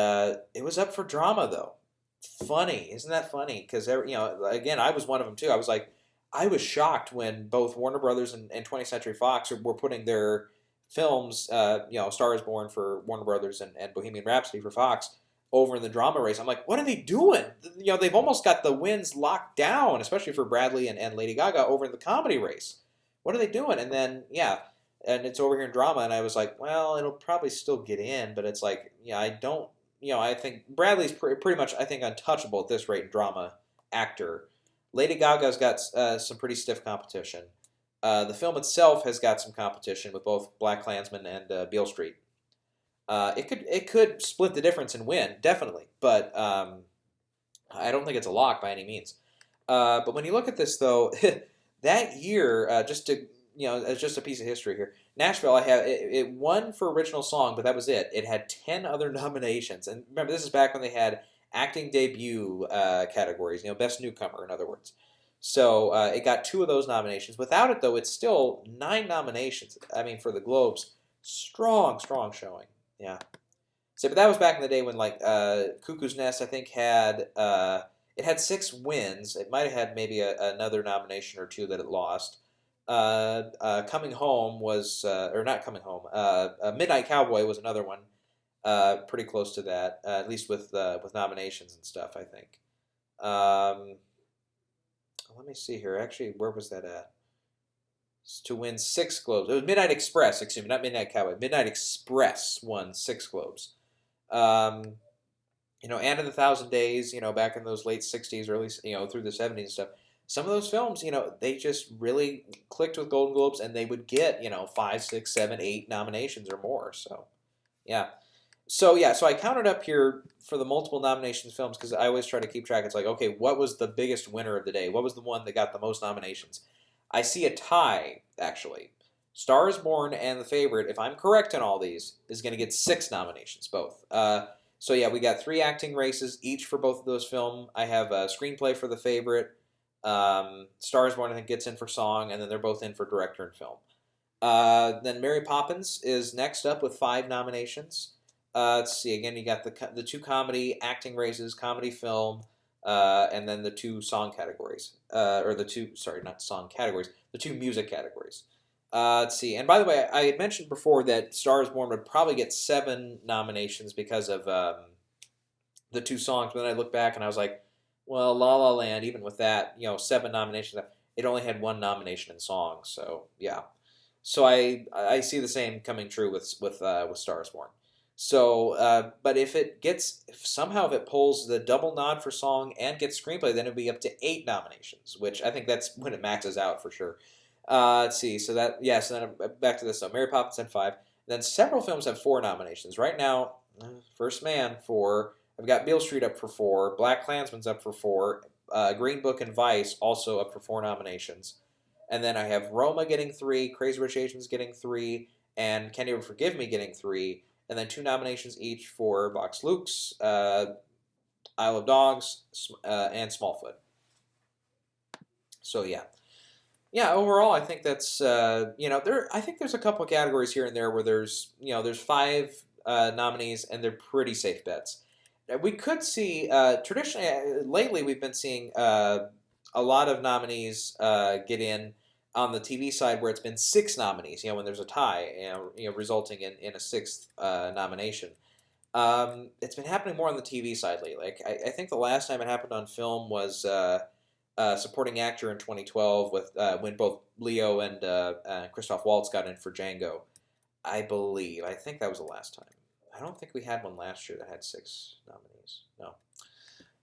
S1: it was up for drama though. Funny, isn't that funny? Because again, I was one of them too. I was like. I was shocked when both Warner Brothers and 20th Century Fox were putting their films, Star is Born for Warner Brothers and Bohemian Rhapsody for Fox, over in the drama race. I'm like, what are they doing? They've almost got the wins locked down, especially for Bradley and Lady Gaga over in the comedy race. What are they doing? And then, and it's over here in drama, and I was like, well, it'll probably still get in, but it's like, I don't, I think Bradley's pretty much, I think, untouchable at this rate in drama actor. Lady Gaga's got some pretty stiff competition. The film itself has got some competition with both Black Klansman and Beale Street. It could split the difference and win, definitely, but I don't think it's a lock by any means. But when you look at this, though, that year, just as just a piece of history here, Nashville, it won for original song, but that was it. It had 10 other nominations, and remember, this is back when they had acting debut categories, best newcomer, in other words. So it got 2 of those nominations. Without it, though, it's still 9 nominations. I mean, for the Globes, strong showing. Yeah. So, but that was back in the day when, Cuckoo's Nest, I think, had It had 6 wins. It might have had maybe another nomination or two that it lost. Coming Home was, or not Coming Home. Midnight Cowboy was another one, pretty close to that, at least with nominations and stuff. I think. Let me see here. Actually, where was that at? To win 6 Globes. It was Midnight Express, excuse me, not Midnight Cowboy. Midnight Express won 6 Globes. Um, and in the Thousand Days, back in those late '60s, early, through the '70s and stuff. Some of those films, they just really clicked with Golden Globes, and they would get, 5, 6, 7, 8 nominations or more. So, yeah. So I counted up here for the multiple nominations films because I always try to keep track. It's like, okay, what was the biggest winner of the day? What was the one that got the most nominations? I see a tie, actually. Star is Born and The Favorite, if I'm correct in all these, is going to get 6 nominations, both. So yeah, we got 3 acting races, each for both of those films. I have a screenplay for The Favorite. Star is Born, I think, gets in for song, and then they're both in for director and film. Then Mary Poppins is next up with 5 nominations. Let's see, again, you got the 2 comedy acting races, comedy film, and then the 2 song categories. Or the 2, sorry, not song categories, the 2 music categories. Let's see. And by the way, I had mentioned before that Star is Born would probably get 7 nominations because of the 2 songs. But then I looked back and I was like, well, La La Land, even with that, 7 nominations, it only had 1 nomination in song. So yeah. So I see the same coming true with Star is Born. So, but if somehow if it pulls the double nod for song and gets screenplay, then it'll be up to 8 nominations, which I think that's when it maxes out for sure. Let's see. So then back to this. So Mary Poppins had 5. Then several films have 4 nominations. Right now, First Man 4. I've got Beale Street up for 4. Black Klansman's up for 4. Green Book and Vice also up for 4 nominations. And then I have Roma getting 3, Crazy Rich Asians getting 3, and Can You Ever Forgive Me getting 3. And then 2 nominations each for Vox Lux, Isle of Dogs, and Smallfoot. So yeah. Overall, I think that's I think there's a couple of categories here and there where there's 5 nominees and they're pretty safe bets. We could see traditionally lately we've been seeing a lot of nominees get in on the TV side where it's been 6 nominees, when there's a tie, resulting in a 6th nomination. It's been happening more on the TV side lately. Like I think the last time it happened on film was supporting actor in 2012 with when both Leo and Christoph Waltz got in for Django. I believe. I think that was the last time. I don't think we had one last year that had 6 nominees. No.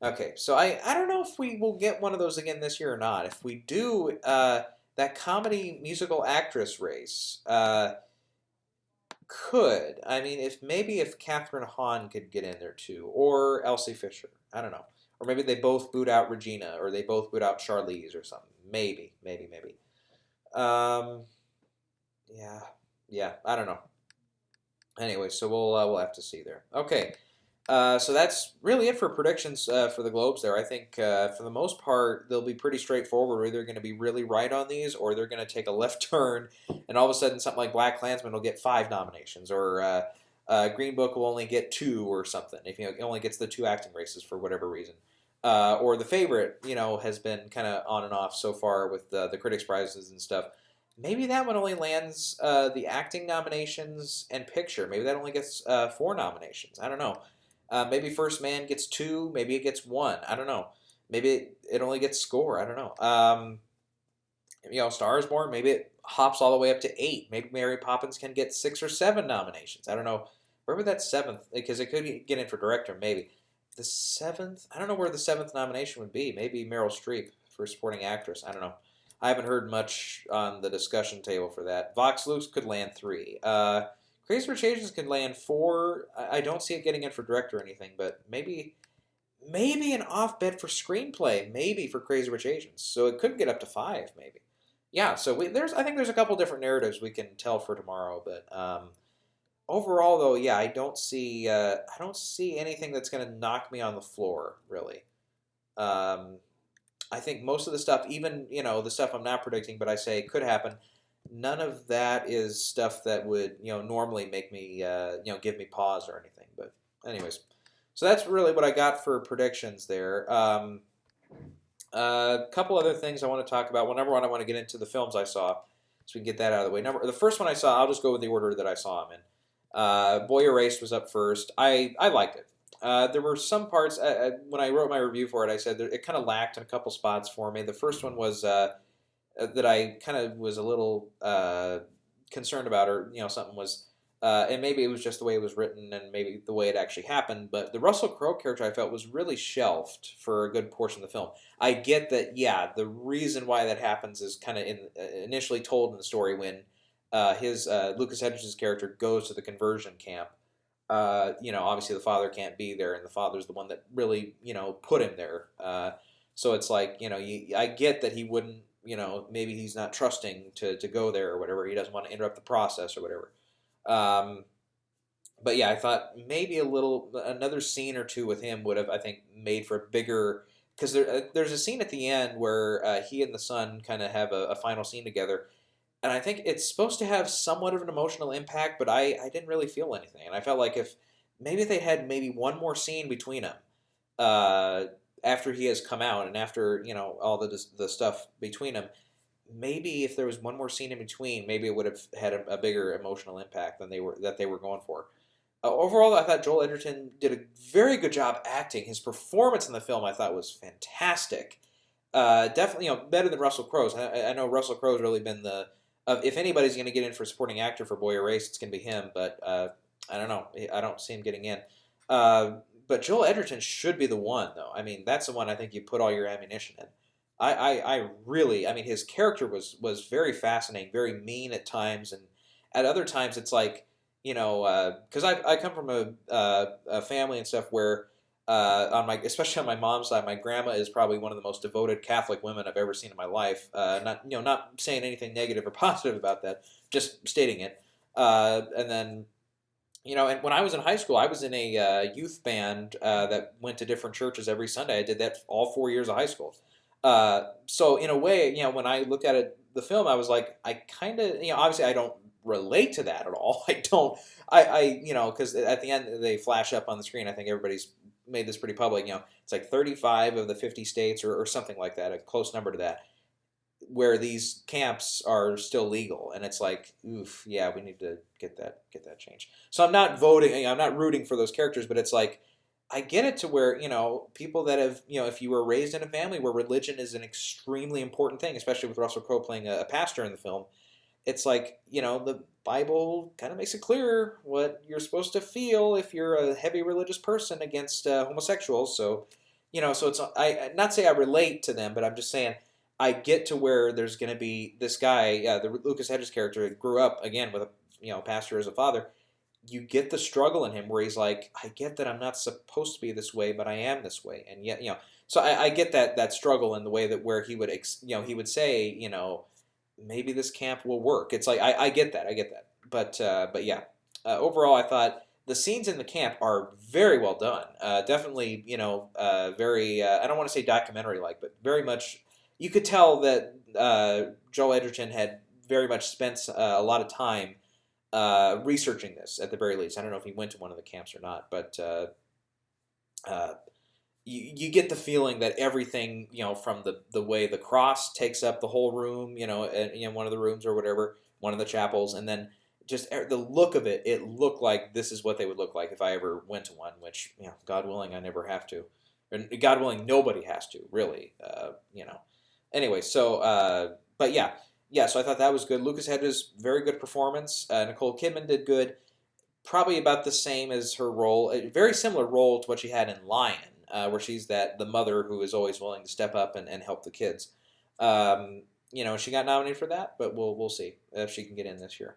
S1: Okay, so I don't know if we will get one of those again this year or not. If we do, that comedy musical actress race could. I mean, if Catherine Hahn could get in there too, or Elsie Fisher. I don't know. Or maybe they both boot out Regina, or they both boot out Charlize or something. Maybe. Yeah. I don't know. Anyway, so we'll have to see there. Okay. So that's really it for predictions for the Globes there. I think for the most part, they'll be pretty straightforward. We're either going to be really right on these or they're going to take a left turn and all of a sudden something like Black Klansman will get 5 nominations or Green Book will only get 2 or something if it only gets the 2 acting races for whatever reason. Or The Favorite, has been kind of on and off so far with the Critics' Prizes and stuff. Maybe that one only lands the acting nominations and picture. Maybe that only gets 4 nominations. I don't know. Maybe First Man gets 2. Maybe it gets 1. I don't know. Maybe it only gets score. I don't know. Star is Born. Maybe it hops all the way up to 8. Maybe Mary Poppins can get 6 or 7 nominations. I don't know. Where would that 7th? Because it could get in for director. Maybe the 7th. I don't know where the 7th nomination would be. Maybe Meryl Streep for supporting actress. I don't know. I haven't heard much on the discussion table for that. Vox Lux could land 3. Crazy Rich Asians could land 4. I don't see it getting in for director or anything, but maybe an off bet for screenplay, maybe for Crazy Rich Asians. So it could get up to 5, maybe. Yeah. So I think there's a couple different narratives we can tell for tomorrow, but overall though, yeah, I don't see anything that's going to knock me on the floor really. I think most of the stuff, even the stuff I'm not predicting, but I say could happen. None of that is stuff that would normally make me give me pause or anything. But anyways, so that's really what I got for predictions there. A couple other things I want to talk about. Well, number one, I want to get into the films I saw, so we can get that out of the way. The first one I saw, I'll just go with the order that I saw them in. Boy Erased was up first. I liked it. There were some parts when I wrote my review for it. I said that it kind of lacked in a couple spots for me. The first one was that I kind of was a little concerned about, or something was, and maybe it was just the way it was written, and maybe the way it actually happened. But the Russell Crowe character I felt was really shelved for a good portion of the film. I get that, yeah. The reason why that happens is kind of initially told in the story when his Lucas Hedges' character goes to the conversion camp. Obviously the father can't be there, and the father's the one that really put him there. So it's like I get that he wouldn't. Maybe he's not trusting to go there or whatever. He doesn't want to interrupt the process or whatever. Um, but yeah, I thought maybe another scene or two with him would have, I think, made for a bigger, because there's a scene at the end where he and the son kind of have a final scene together, and I think it's supposed to have somewhat of an emotional impact, but I didn't really feel anything, and I felt like if maybe they had maybe one more scene between them, uh, after he has come out and after all the stuff between them, maybe if there was one more scene in between, maybe it would have had a bigger emotional impact than they were going for. Overall, I thought Joel Edgerton did a very good job acting. His performance in the film, I thought, was fantastic. Definitely, better than Russell Crowe's. I know Russell Crowe's really been if anybody's going to get in for supporting actor for Boy Erased, it's going to be him. But I don't know. I don't see him getting in. But Joel Edgerton should be the one, though. I mean, that's the one I think you put all your ammunition in. I really, I mean, his character was very fascinating, very mean at times, and at other times it's like, because I come from a family and stuff where, especially on my mom's side, my grandma is probably one of the most devoted Catholic women I've ever seen in my life. Not saying anything negative or positive about that, just stating it. And then, and when I was in high school, I was in a youth band that went to different churches every Sunday. I did that all 4 years of high school. So in a way, when I looked at the film, I was like, I kind of, obviously I don't relate to that at all. I don't, because at the end they flash up on the screen. I think everybody's made this pretty public. It's like 35 of the 50 states or something like that, a close number to that, where these camps are still legal, and it's like, oof, yeah, we need to get that changed. So I'm not voting, I'm not rooting for those characters, but it's like I get it to where people that have if you were raised in a family where religion is an extremely important thing, especially with Russell Crowe playing a pastor in the film, it's like the Bible kind of makes it clear what you're supposed to feel if you're a heavy religious person against homosexuals. So so it's I not say I relate to them, but I'm just saying I get to where there's going to be this guy, the Lucas Hedges character, grew up again with a pastor as a father. You get the struggle in him where he's like, I get that I'm not supposed to be this way, but I am this way, and yet So I get that struggle in the way that where he would he would say maybe this camp will work. It's like I get that, but yeah. Overall, I thought the scenes in the camp are very well done. Definitely, very. I don't want to say documentary like, but very much. You could tell that Joel Edgerton had very much spent a lot of time researching this at the very least. I don't know if he went to one of the camps or not, but uh, you get the feeling that everything, from the way the cross takes up the whole room, one of the rooms or whatever, one of the chapels, and then just the look of it, it looked like this is what they would look like if I ever went to one, which, God willing, I never have to. And God willing, nobody has to, really, Anyway, so, but yeah, so I thought that was good. Lucas Hedges, very good performance. Nicole Kidman did good. Probably about the same as her role, a very similar role to what she had in Lion, where she's the mother who is always willing to step up and help the kids. She got nominated for that, but we'll see if she can get in this year.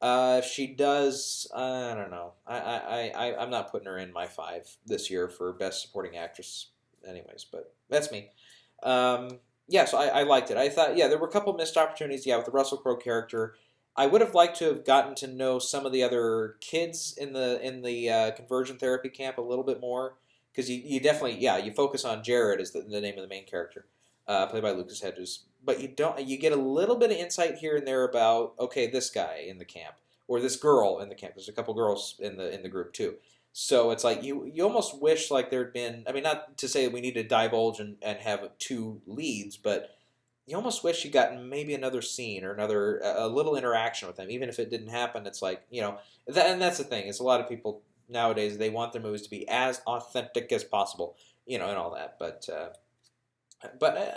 S1: If she does, I don't know. I'm not putting her in my 5 this year for Best Supporting Actress anyways, but that's me. Yeah, so I liked it. I thought, there were a couple missed opportunities, with the Russell Crowe character. I would have liked to have gotten to know some of the other kids in the conversion therapy camp a little bit more, because you definitely, you focus on Jared as the name of the main character, played by Lucas Hedges, but you get a little bit of insight here and there about, okay, this guy in the camp, or this girl in the camp. There's a couple girls in the group too. So it's like you almost wish like there'd been. I mean, not to say we need to divulge and have two leads, but you almost wish you got maybe another scene or another a little interaction with them, even if it didn't happen. It's like and that's the thing. Is a lot of people nowadays they want their movies to be as authentic as possible, and all that. But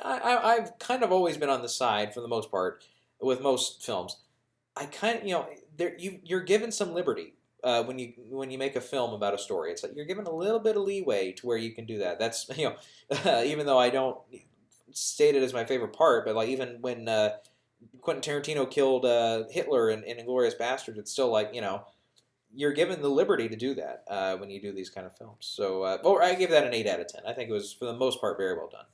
S1: I've kind of always been on the side for the most part with most films. I kind of you're given some liberty when you make a film about a story. It's like you're given a little bit of leeway to where you can do that. That's even though I don't state it as my favorite part, but like even when Quentin Tarantino killed Hitler in Inglourious Basterds, it's still like you're given the liberty to do that when you do these kind of films. So I give that an 8 out of 10. I think it was for the most part very well done.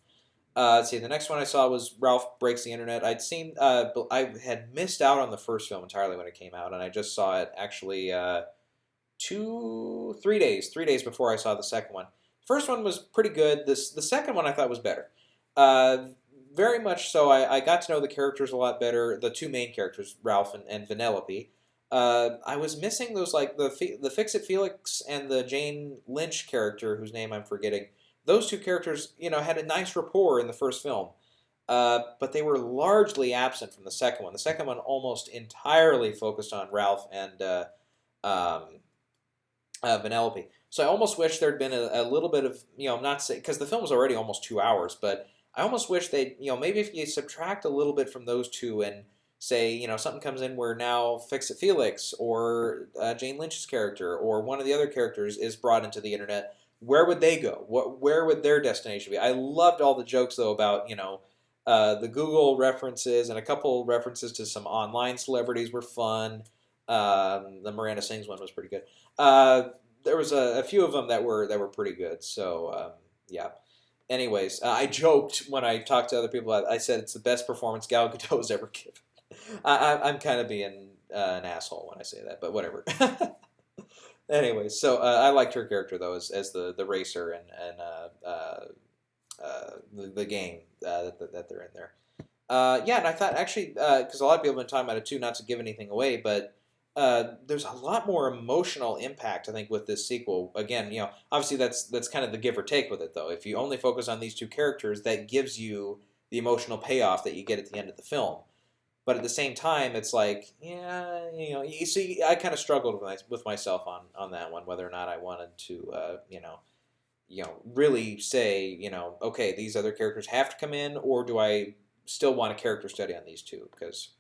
S1: Let's see. The next one I saw was Ralph Breaks the Internet. I'd seen, I had missed out on the first film entirely when it came out, and I just saw it actually 3 days before I saw the second one. First one was pretty good. The second one I thought was better. Uh, Very much so. I got to know the characters a lot better. The two main characters, Ralph and Vanellope. I was missing those like the Fix-It Felix and the Jane Lynch character, whose name I'm forgetting. Those two characters, had a nice rapport in the first film, but they were largely absent from the second one. The second one almost entirely focused on Ralph and um, Vanellope. So I almost wish there'd been a little bit of, not say because the film was already almost 2 hours, but I almost wish they, maybe if you subtract a little bit from those two and say, something comes in where now Fix-It Felix or Jane Lynch's character or one of the other characters is brought into the internet. Where would they go? Where would their destination be? I loved all the jokes though about the Google references and a couple references to some online celebrities were fun. The Miranda Sings one was pretty good. There was a few of them that were pretty good. So yeah. Anyways, I joked when I talked to other people. I said it's the best performance Gal Gadot's ever given. I'm kind of being an asshole when I say that, but whatever. Anyway, so I liked her character though as the racer and the gang that they're in there. Yeah, and I thought actually because a lot of people have been talking about it too, not to give anything away, but there's a lot more emotional impact I think with this sequel. Again, obviously that's kind of the give or take with it though. If you only focus on these two characters, that gives you the emotional payoff that you get at the end of the film. But at the same time, it's like, yeah, you see, I kind of struggled with myself on that one, whether or not I wanted to, really say, okay, these other characters have to come in, or do I still want a character study on these two? Because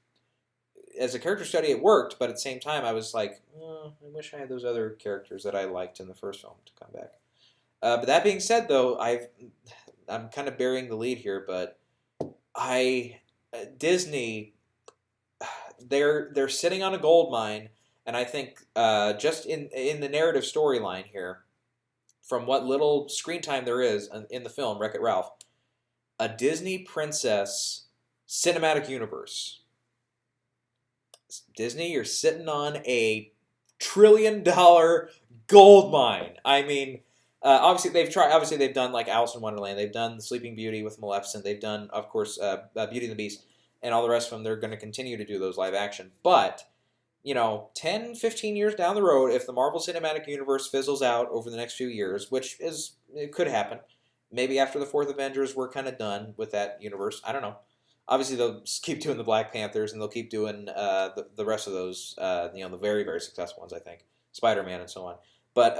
S1: as a character study, it worked, but at the same time, I was like, I wish I had those other characters that I liked in the first film to come back. But that being said, though, I'm kind of burying the lead here, but Disney. They're sitting on a gold mine, and I think just in the narrative storyline here, from what little screen time there is in the film Wreck-It Ralph, a Disney princess cinematic universe. Disney, you're sitting on a $1 trillion gold mine. I mean, obviously they've tried. Obviously they've done like Alice in Wonderland. They've done The Sleeping Beauty with Maleficent. They've done, of course, Beauty and the Beast. And all the rest of them, they're going to continue to do those live action. But, 10, 15 years down the road, if the Marvel Cinematic Universe fizzles out over the next few years, it could happen. Maybe after the fourth Avengers, we're kind of done with that universe. I don't know. Obviously, they'll keep doing the Black Panthers, and they'll keep doing the rest of those, the very, very successful ones, I think. Spider-Man and so on. But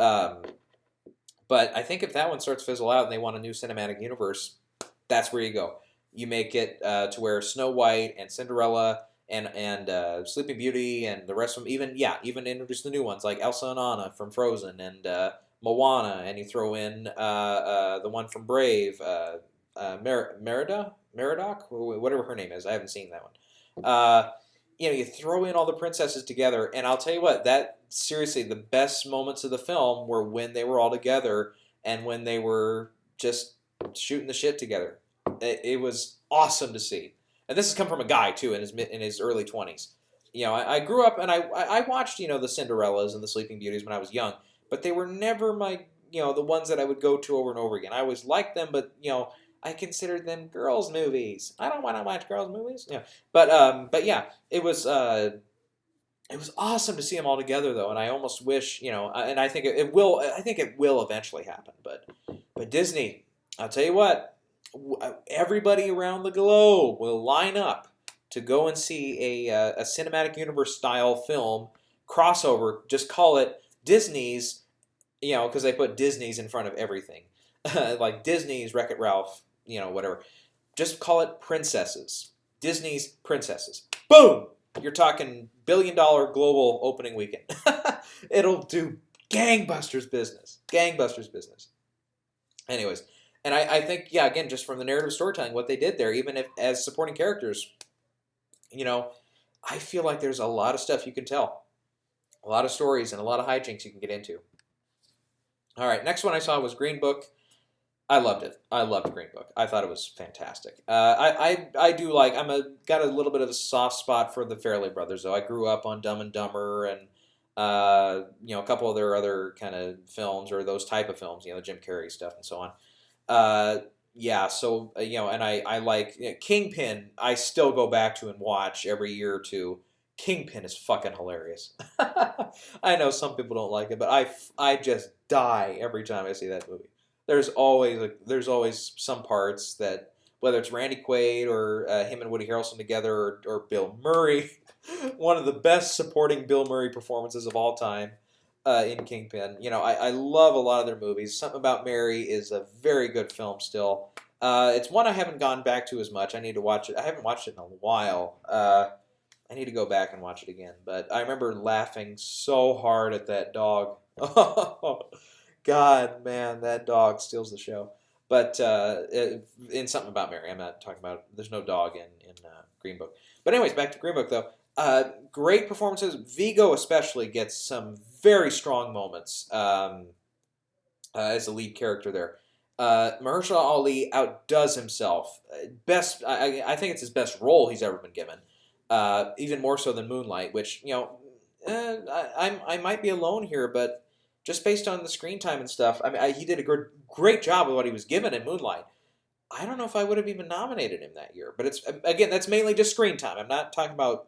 S1: I think if that one starts to fizzle out and they want a new cinematic universe, that's where you go. You make it to where Snow White and Cinderella and Sleeping Beauty and the rest of them, even introduce the new ones like Elsa and Anna from Frozen and Moana, and you throw in the one from Brave, Meridoc, whatever her name is. I haven't seen that one. You throw in all the princesses together, and I'll tell you what, that seriously, the best moments of the film were when they were all together and when they were just shooting the shit together. It was awesome to see, and this has come from a guy too in his early 20s. I grew up and I watched the Cinderellas and the Sleeping Beauties when I was young, but they were never my the ones that I would go to over and over again. I always liked them, but I considered them girls' movies. I don't want to watch girls' movies. But yeah, it was it was awesome to see them all together though, and I almost wish, and I think it will. I think it will eventually happen. But Disney, I'll tell you what, everybody around the globe will line up to go and see a cinematic universe style film crossover. Just call it Disney's, because they put Disney's in front of everything, like Disney's Wreck-It Ralph, whatever. Just call it Princesses. Disney's Princesses. Boom! You're talking $1 billion global opening weekend. It'll do gangbusters business. Gangbusters business. Anyways, and I think, yeah, again, just from the narrative storytelling, what they did there, even if as supporting characters, I feel like there's a lot of stuff you can tell. A lot of stories and a lot of hijinks you can get into. All right, next one I saw was Green Book. I loved it. I loved Green Book. I thought it was fantastic. I do like. Got a little bit of a soft spot for the Farrelly brothers though. I grew up on Dumb and Dumber and a couple of their other kind of films or those type of films. The Jim Carrey stuff and so on. Yeah. So and I like Kingpin. I still go back to and watch every year or two. Kingpin is fucking hilarious. I know some people don't like it, but I just die every time I see that movie. There's always some parts that, whether it's Randy Quaid or him and Woody Harrelson together or Bill Murray, one of the best supporting Bill Murray performances of all time in Kingpin. I love a lot of their movies. Something About Mary is a very good film still. It's one I haven't gone back to as much. I need to watch it. I haven't watched it in a while. I need to go back and watch it again. But I remember laughing so hard at that dog. God, man, that dog steals the show. But in Something About Mary, I'm not talking about. There's no dog in Green Book. But anyways, back to Green Book though. Great performances. Vigo especially gets some very strong moments as the lead character there. Mahershala Ali outdoes himself. Best, I think it's his best role he's ever been given. Even more so than Moonlight, which I might be alone here, but just based on the screen time and stuff, he did a great job with what he was given in Moonlight. I don't know if I would have even nominated him that year, but that's mainly just screen time. I'm not talking about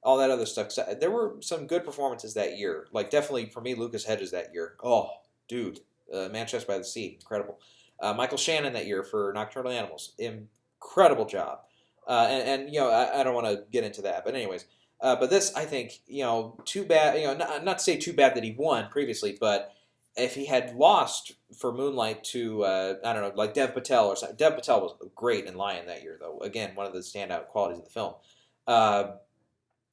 S1: all that other stuff. There were some good performances that year, like definitely for me, Lucas Hedges that year. Oh, dude, Manchester by the Sea, incredible. Michael Shannon that year for Nocturnal Animals, incredible job. I don't want to get into that, but anyways. But this, I think, too bad. Not to say too bad that he won previously, but if he had lost for Moonlight to, I don't know, like Dev Patel or something. Dev Patel was great in Lion that year, though. Again, one of the standout qualities of the film.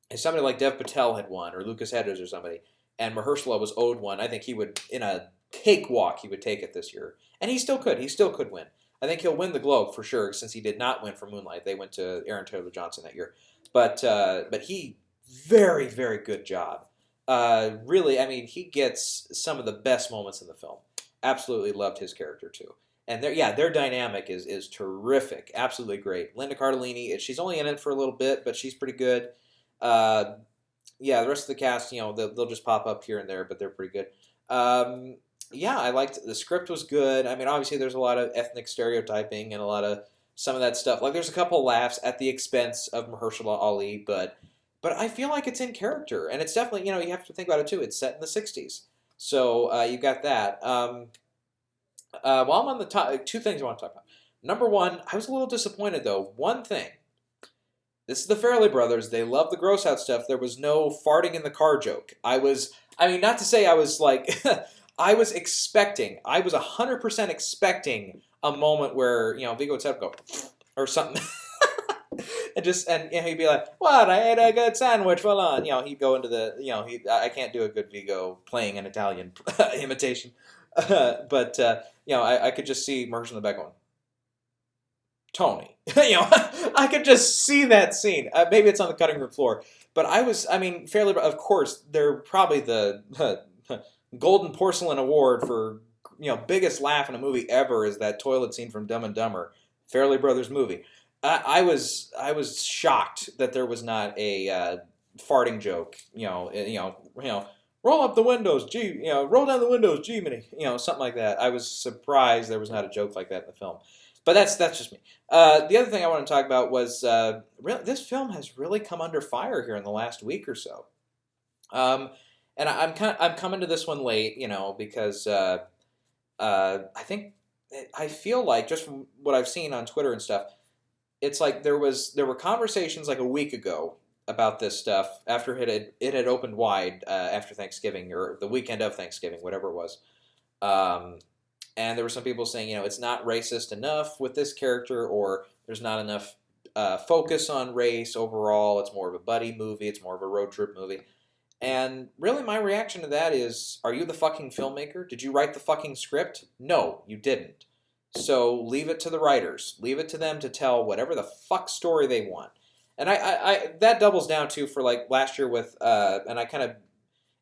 S1: If somebody like Dev Patel had won, or Lucas Hedges or somebody, and Mahershala was owed one, I think he would, in a cakewalk, he would take it this year. And he still could. He still could win. I think he'll win the Globe for sure, since he did not win for Moonlight. They went to Aaron Taylor Johnson that year. But he, very, very good job. Really, he gets some of the best moments in the film. Absolutely loved his character too. And their dynamic is terrific. Absolutely great. Linda Cardellini, she's only in it for a little bit, but she's pretty good. The rest of the cast, they'll just pop up here and there, but they're pretty good. I liked the script was good. Obviously there's a lot of ethnic stereotyping and a lot of some of that stuff. Like there's a couple laughs at the expense of Mahershala Ali, but I feel like it's in character, and it's definitely, you have to think about it too. It's set in the '60s, so you got that. While I'm on the top, two things I want to talk about. Number one, I was a little disappointed though. One thing. This is the Farrelly brothers. They love the gross out stuff. There was no farting in the car joke. Not to say I was like, I was 100% expecting a moment where, Viggo would go, or something. and he'd be like, "What? I ate a good sandwich. Well on." He'd go into the, I can't do a good Viggo playing an Italian imitation, but I could just see Mercer in the back going, "Tony," I could just see that scene. Maybe it's on the cutting room floor, but Fairly, of course, they're probably the Golden Porcelain Award for biggest laugh in a movie ever is that toilet scene from Dumb and Dumber, Farrelly Brothers movie. I was shocked that there was not a farting joke. Roll up the windows, gee. Roll down the windows, Jiminy. Something like that. I was surprised there was not a joke like that in the film. But that's just me. The other thing I want to talk about was this film has really come under fire here in the last week or so. Um, and I'm coming to this one late, because I think I feel like just from what I've seen on Twitter and stuff, it's like there were conversations like a week ago about this stuff after it had opened wide after Thanksgiving or the weekend of Thanksgiving, whatever it was. Um, and there were some people saying, it's not racist enough with this character, or there's not enough focus on race overall. It's more of a buddy movie. It's more of a road trip movie. And really, my reaction to that is, are you the fucking filmmaker? Did you write the fucking script? No, you didn't. So leave it to the writers. Leave it to them to tell whatever the fuck story they want. And I that doubles down too for like last year with, and I kind of,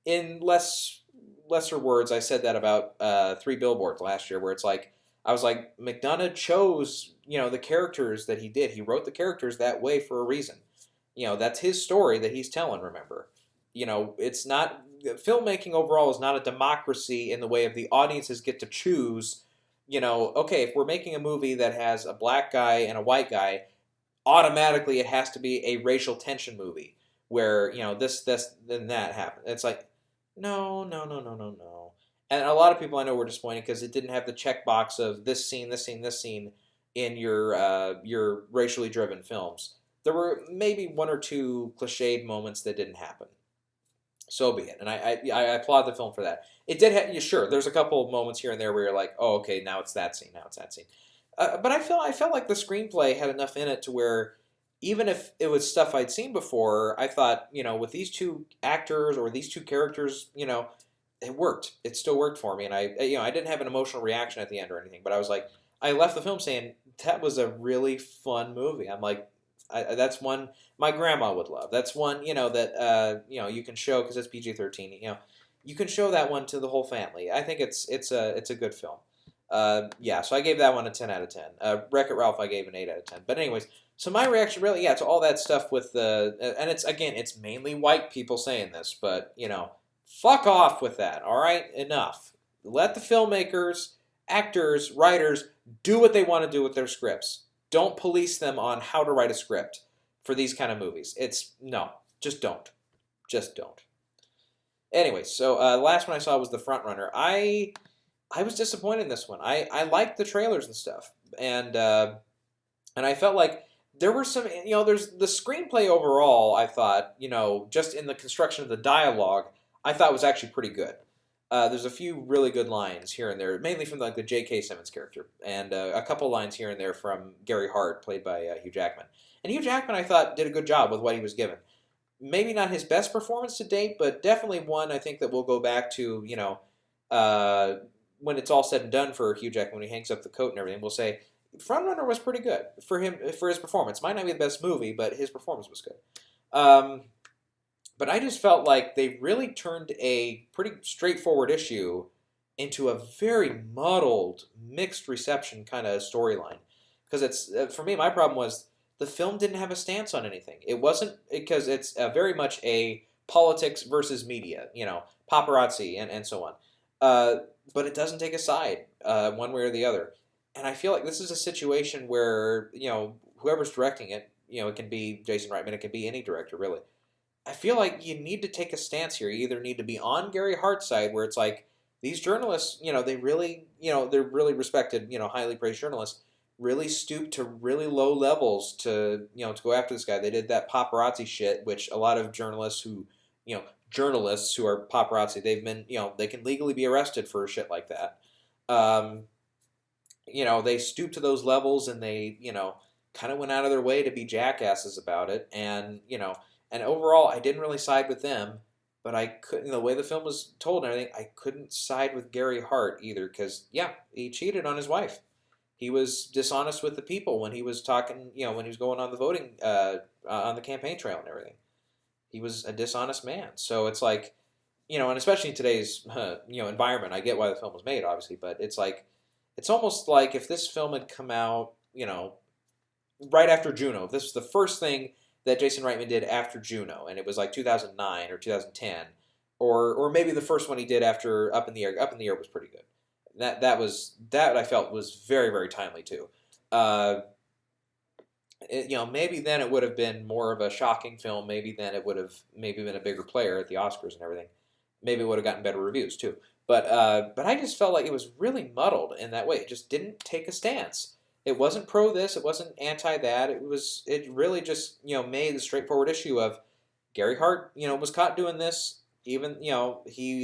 S1: in lesser words, I said that about Three Billboards last year, where it's like, I was like, McDonough chose, the characters that he did. He wrote the characters that way for a reason. That's his story that he's telling, remember. It's not filmmaking overall is not a democracy in the way of the audiences get to choose. Okay, if we're making a movie that has a black guy and a white guy, automatically it has to be a racial tension movie where this then that happens. It's like no, no, no, no, no, no. And a lot of people I know were disappointed because it didn't have the checkbox of this scene, this scene, this scene in your racially driven films. There were maybe one or two cliched moments that didn't happen. So be it. And I applaud the film for that. It did have, sure, there's a couple of moments here and there where you're like, oh, okay, now it's that scene, now it's that scene. But I felt like the screenplay had enough in it to where even if it was stuff I'd seen before, I thought, with these two actors or these two characters, it worked. It still worked for me, and I didn't have an emotional reaction at the end or anything, but I was like, I left the film saying that was a really fun movie. I'm like, that's one my grandma would love. That's one that you can show because it's PG-13. You can show that one to the whole family. I think it's a good film. Yeah, so I gave that one a 10 out of 10. Wreck-It Ralph I gave an 8 out of 10. But anyways, so my reaction really, yeah, to all that stuff with and it's mainly white people saying this, but fuck off with that. All right, enough. Let the filmmakers, actors, writers do what they want to do with their scripts. Don't police them on how to write a script for these kind of movies. No, just don't, just don't. Anyway, so the last one I saw was The Front Runner. I was disappointed in this one. I liked the trailers and stuff, and I felt like there were some, there's the screenplay overall. I thought, just in the construction of the dialogue, I thought was actually pretty good. There's a few really good lines here and there, mainly from the J.K. Simmons character, and a couple lines here and there from Gary Hart, played by Hugh Jackman. And Hugh Jackman, I thought, did a good job with what he was given. Maybe not his best performance to date, but definitely one I think that we'll go back to, uh, when it's all said and done for Hugh Jackman, when he hangs up the coat and everything, we'll say Frontrunner was pretty good for him, for his performance. Might not be the best movie, but his performance was good. But I just felt like they really turned a pretty straightforward issue into a very muddled, mixed reception kind of storyline. Because for me, my problem was the film didn't have a stance on anything. It wasn't because it's very much a politics versus media, paparazzi and so on. But it doesn't take a side one way or the other. And I feel like this is a situation where whoever's directing it, it can be Jason Reitman, it can be any director really. I feel like you need to take a stance here. You either need to be on Gary Hart's side, where it's like these journalists, they really, they're really respected, highly praised journalists, really stoop to really low levels to go after this guy. They did that paparazzi shit, which a lot of journalists who are paparazzi, they've been, they can legally be arrested for shit like that. Um, they stoop to those levels, and they, kind of went out of their way to be jackasses about it, and overall, I didn't really side with them, but I couldn't, the way the film was told and everything, I couldn't side with Gary Hart either, because, yeah, he cheated on his wife. He was dishonest with the people when he was talking, when he was going on the voting, on the campaign trail and everything. He was a dishonest man. So it's like, and especially in today's, environment, I get why the film was made, obviously, but it's like, it's almost like if this film had come out, right after Juno, if this was the first thing that Jason Reitman did after Juno, and it was like 2009 or 2010, or maybe the first one he did after Up in the Air. Up in the Air was pretty good. That I felt was very, very timely too. maybe then it would have been more of a shocking film. Maybe then it would have maybe been a bigger player at the Oscars and everything. Maybe it would have gotten better reviews too. But I just felt like it was really muddled in that way. It just didn't take a stance. It wasn't pro this. It wasn't anti that. It really just made the straightforward issue of Gary Hart was caught doing this. Even he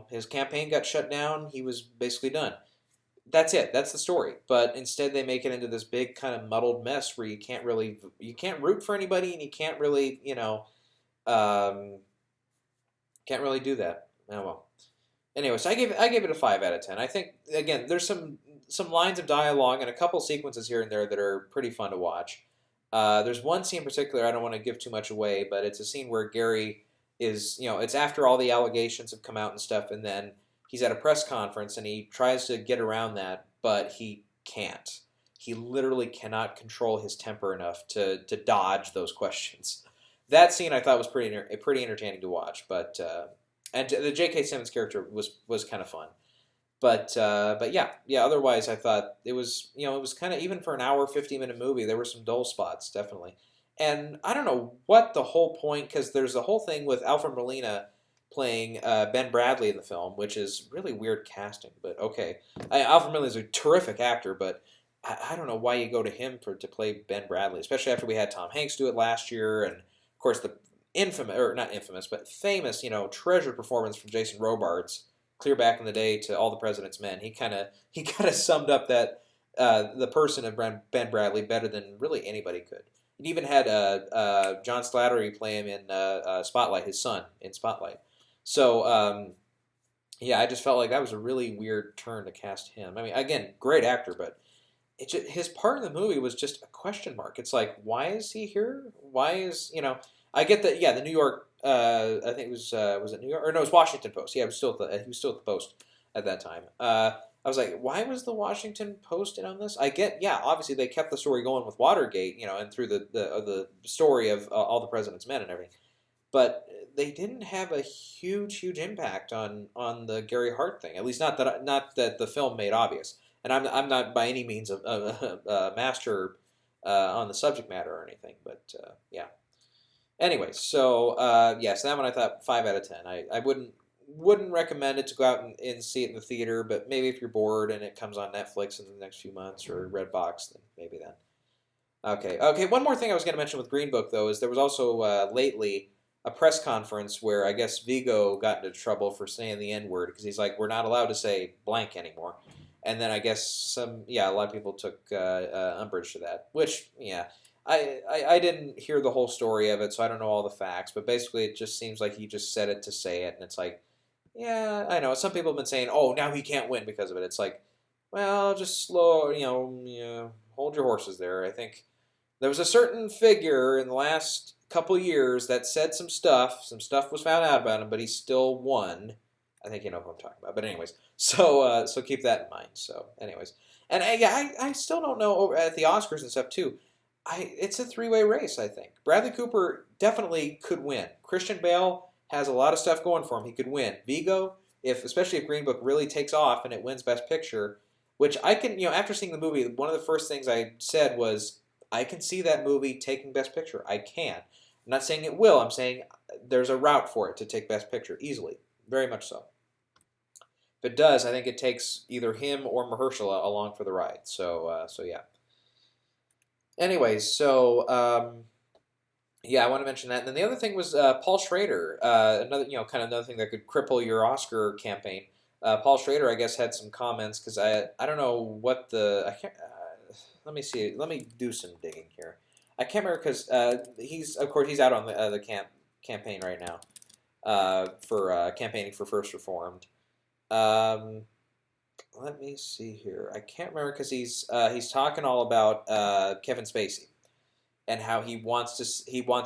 S1: his campaign got shut down. He was basically done. That's it. That's the story. But instead, they make it into this big kind of muddled mess where you can't root for anybody, and you can't really um, can't really do that. Oh well. Anyway, so I gave it a 5 out of 10. I think again, there's some lines of dialogue and a couple sequences here and there that are pretty fun to watch. There's one scene in particular I don't want to give too much away, but it's a scene where Gary is it's after all the allegations have come out and stuff, and then he's at a press conference and he tries to get around that, but he can't. He literally cannot control his temper enough to dodge those questions. That scene I thought was pretty entertaining to watch, and the J.K. Simmons character was kind of fun. But yeah. Otherwise, I thought it was it was kind of, even for an hour 50-minute movie, there were some dull spots definitely, and I don't know what the whole point, because there's the whole thing with Alfred Molina playing Ben Bradley in the film, which is really weird casting. But okay, Alfred Molina is a terrific actor, but I don't know why you go to him to play Ben Bradley, especially after we had Tom Hanks do it last year, and of course the infamous, or not infamous, but famous, treasure performance from Jason Robards clear back in the day to All the President's Men. He kind of summed up that the person of Ben Bradley better than really anybody could. It even had John Slattery play him in Spotlight, his son in Spotlight. So yeah, I just felt like that was a really weird turn to cast him. I mean, again, great actor, but his part in the movie was just a question mark. It's like, why is he here? Why is I get that. Yeah, the New York. I think it was it New York, or no, it was Washington Post. Yeah, he was still at the Post at that time. I was like, why was the Washington Post in on this? I get, yeah, obviously they kept the story going with Watergate, and through the story of All the President's Men and everything, but they didn't have a huge impact on the Gary Hart thing. At least not that the film made obvious. And I'm not by any means a master on the subject matter or anything, but yeah. Anyway, so so that one I thought 5 out of 10. I wouldn't recommend it to go out and see it in the theater, but maybe if you're bored and it comes on Netflix in the next few months or Redbox, then maybe then. Okay. One more thing I was going to mention with Green Book though is there was also lately a press conference where I guess Vigo got into trouble for saying the N word, because he's like, we're not allowed to say blank anymore. And then I guess a lot of people took umbrage to that, which, yeah, I didn't hear the whole story of it, so I don't know all the facts, but basically it just seems like he just said it to say it, and it's like, yeah, I know. Some people have been saying, oh, now he can't win because of it. It's like, well, just hold your horses there. I think there was a certain figure in the last couple years that said some stuff. Some stuff was found out about him, but he still won. I think you know who I'm talking about. But anyways, so keep that in mind. So anyways, and I still don't know at the Oscars and stuff too. It's a three-way race, I think. Bradley Cooper definitely could win. Christian Bale has a lot of stuff going for him. He could win. Vigo, especially if Green Book really takes off and it wins Best Picture, which I can, after seeing the movie, one of the first things I said was, I can see that movie taking Best Picture. I can. I'm not saying it will. I'm saying there's a route for it to take Best Picture easily. Very much so. If it does, I think it takes either him or Mahershala along for the ride. So yeah. Anyways, so yeah, I want to mention that. And then the other thing was Paul Schrader, another another thing that could cripple your Oscar campaign. Paul Schrader, I guess, had some comments because I don't know what I can't. Let me see. Let me do some digging here. I can't remember because he's out on the campaign right now for campaigning for First Reformed. Let me see here. I can't remember because he's talking all about Kevin Spacey and how he wants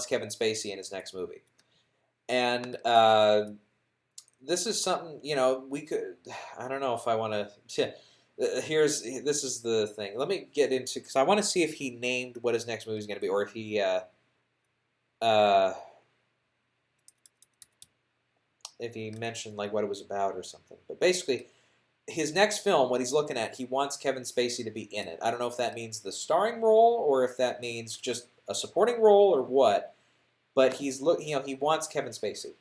S1: Kevin Spacey in his next movie, and this is something we could. I don't know if I want to. This is the thing. Let me get into, because I want to see if he named what his next movie is going to be, or if he mentioned like what it was about or something. But basically, his next film, what he's looking at, he wants Kevin Spacey to be in it. I don't know if that means the starring role or if that means just a supporting role or what. But he wants Kevin Spacey.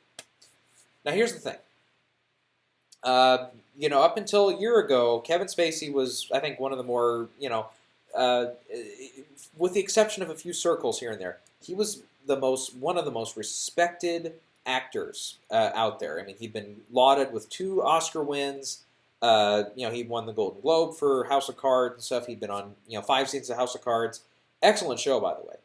S1: Now here's the thing. Up until a year ago, Kevin Spacey was, I think, one of the more, uh, with the exception of a few circles here and there, he was one of the most respected actors out there. I mean, he'd been lauded with 2 Oscar wins. He won the Golden Globe for House of Cards and stuff. He'd been on, 5 seasons of House of Cards. Excellent show, by the way.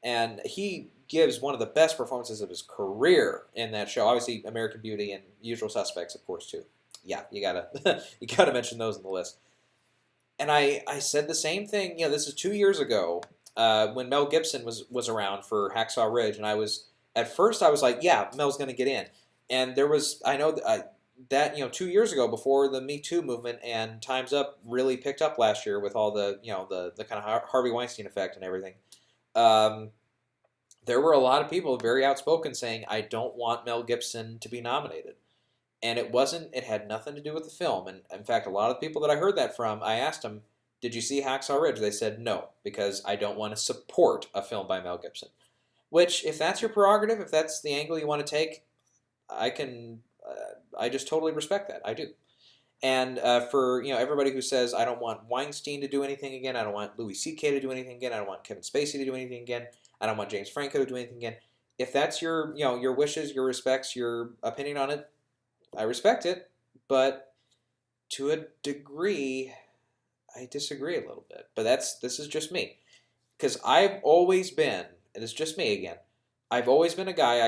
S1: And he gives one of the best performances of his career in that show. Obviously, American Beauty and Usual Suspects, of course, too. Yeah, you gotta you gotta mention those in the list. And I said the same thing. This is 2 years ago when Mel Gibson was around for Hacksaw Ridge, and at first I was like, yeah, Mel's going to get in. And I know that 2 years ago, before the Me Too movement and Time's Up really picked up last year with all the the kind of Harvey Weinstein effect and everything. There were a lot of people very outspoken saying, I don't want Mel Gibson to be nominated. And it had nothing to do with the film. And in fact, a lot of the people that I heard that from, I asked them, did you see Hacksaw Ridge? They said no, because I don't want to support a film by Mel Gibson. Which, if that's your prerogative, if that's the angle you want to take, I just totally respect that. I do. And for everybody who says, I don't want Weinstein to do anything again, I don't want Louis C.K. to do anything again, I don't want Kevin Spacey to do anything again, I don't want James Franco to do anything again. If that's your wishes, your respects, your opinion on it, I respect it. But to a degree, I disagree a little bit. But this is just me. Because I've always been, and it's just me again, I've always been a guy,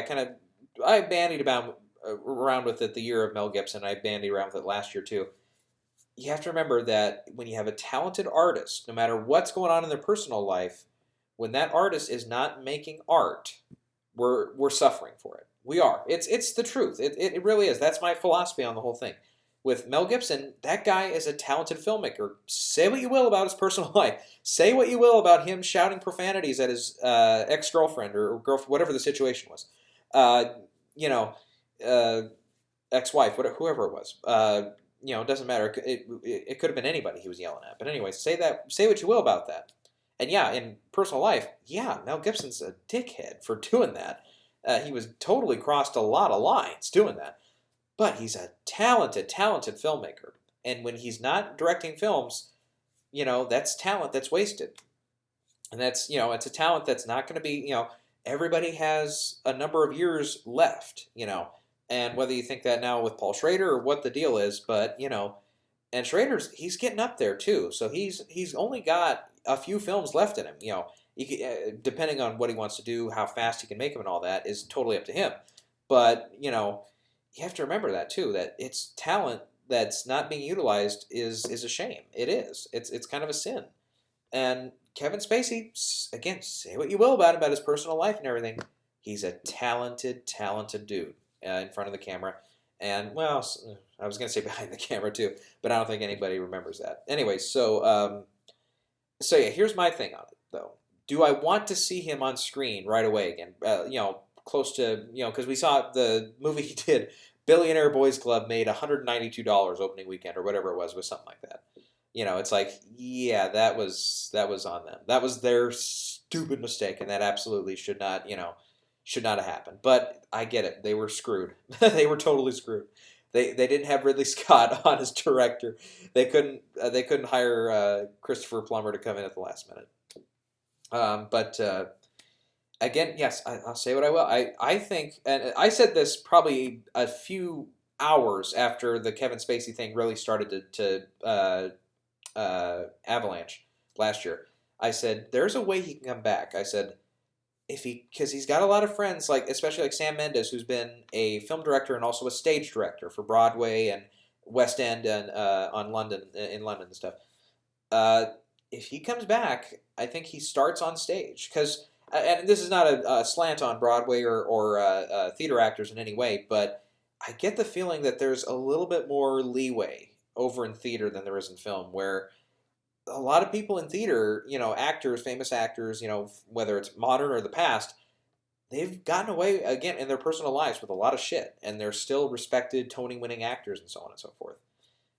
S1: I bandied about around with it the year of Mel Gibson. I bandied around with it last year too. You have to remember that when you have a talented artist, no matter what's going on in their personal life, when that artist is not making art, we're suffering for it. We are. It's the truth. It really is. That's my philosophy on the whole thing. With Mel Gibson, that guy is a talented filmmaker. Say what you will about his personal life. Say what you will about him shouting profanities at his ex-girlfriend or girlfriend, whatever the situation was. Ex-wife, whoever it was. It doesn't matter. It could have been anybody he was yelling at. But anyway, say what you will about that. And yeah, in personal life, yeah, Mel Gibson's a dickhead for doing that. He was totally crossed a lot of lines doing that. But he's a talented filmmaker. And when he's not directing films, that's talent that's wasted. And that's, it's a talent that's not going to be, everybody has a number of years left, And whether you think that now with Paul Schrader or what the deal is, but, and he's getting up there too. So he's only got a few films left in him, depending on what he wants to do, how fast he can make them and all that is totally up to him. But, you have to remember that too, that it's talent that's not being utilized is a shame. It is. It's kind of a sin. And Kevin Spacey, again, say what you will about him, about his personal life and everything, he's a talented dude in front of the camera. And, well, I was going to say behind the camera too, but I don't think anybody remembers that. Anyway, so yeah, here's my thing on it, though. Do I want to see him on screen right away again? Close to, because we saw the movie he did, Billionaire Boys Club, made $192 opening weekend or whatever it was something like that. It's like, yeah, that was on them. That was their stupid mistake, and that absolutely should not have happened. But I get it. They were screwed. They were totally screwed. They didn't have Ridley Scott on as director. They couldn't hire Christopher Plummer to come in at the last minute. Again, yes, I'll say what I will. I think, and I said this probably a few hours after the Kevin Spacey thing really started to avalanche last year. I said, there's a way he can come back. I said, because he's got a lot of friends, especially like Sam Mendes, who's been a film director and also a stage director for Broadway and West End and in London and stuff. If he comes back, I think he starts on stage because. And this is not a slant on Broadway or theater actors in any way, but I get the feeling that there's a little bit more leeway over in theater than there is in film, where a lot of people in theater, actors, famous actors, whether it's modern or the past, they've gotten away, again, in their personal lives with a lot of shit, and they're still respected Tony-winning actors and so on and so forth.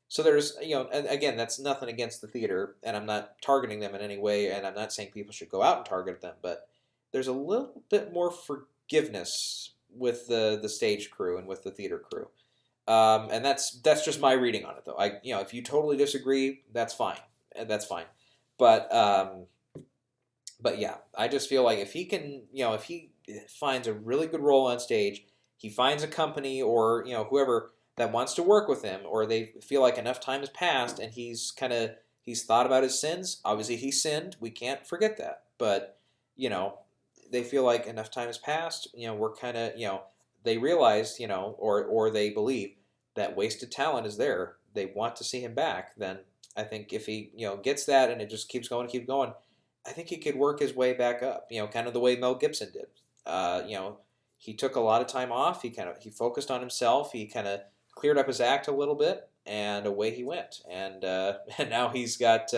S1: So there's, and again, that's nothing against the theater, and I'm not targeting them in any way, and I'm not saying people should go out and target them, but there's a little bit more forgiveness with the stage crew and with the theater crew, and that's just my reading on it, though. If you totally disagree, that's fine, that's fine, but yeah, I just feel like if he can, if he finds a really good role on stage, he finds a company or whoever that wants to work with him, or they feel like enough time has passed and he's thought about his sins. Obviously, he sinned. We can't forget that. But they feel like enough time has passed. We're kind of they realize or they believe that wasted talent is there. They want to see him back. Then I think if he gets that and it just keeps going, I think he could work his way back up. Kind of the way Mel Gibson did. He took a lot of time off. He focused on himself. He kind of cleared up his act a little bit, and away he went. And and now he's got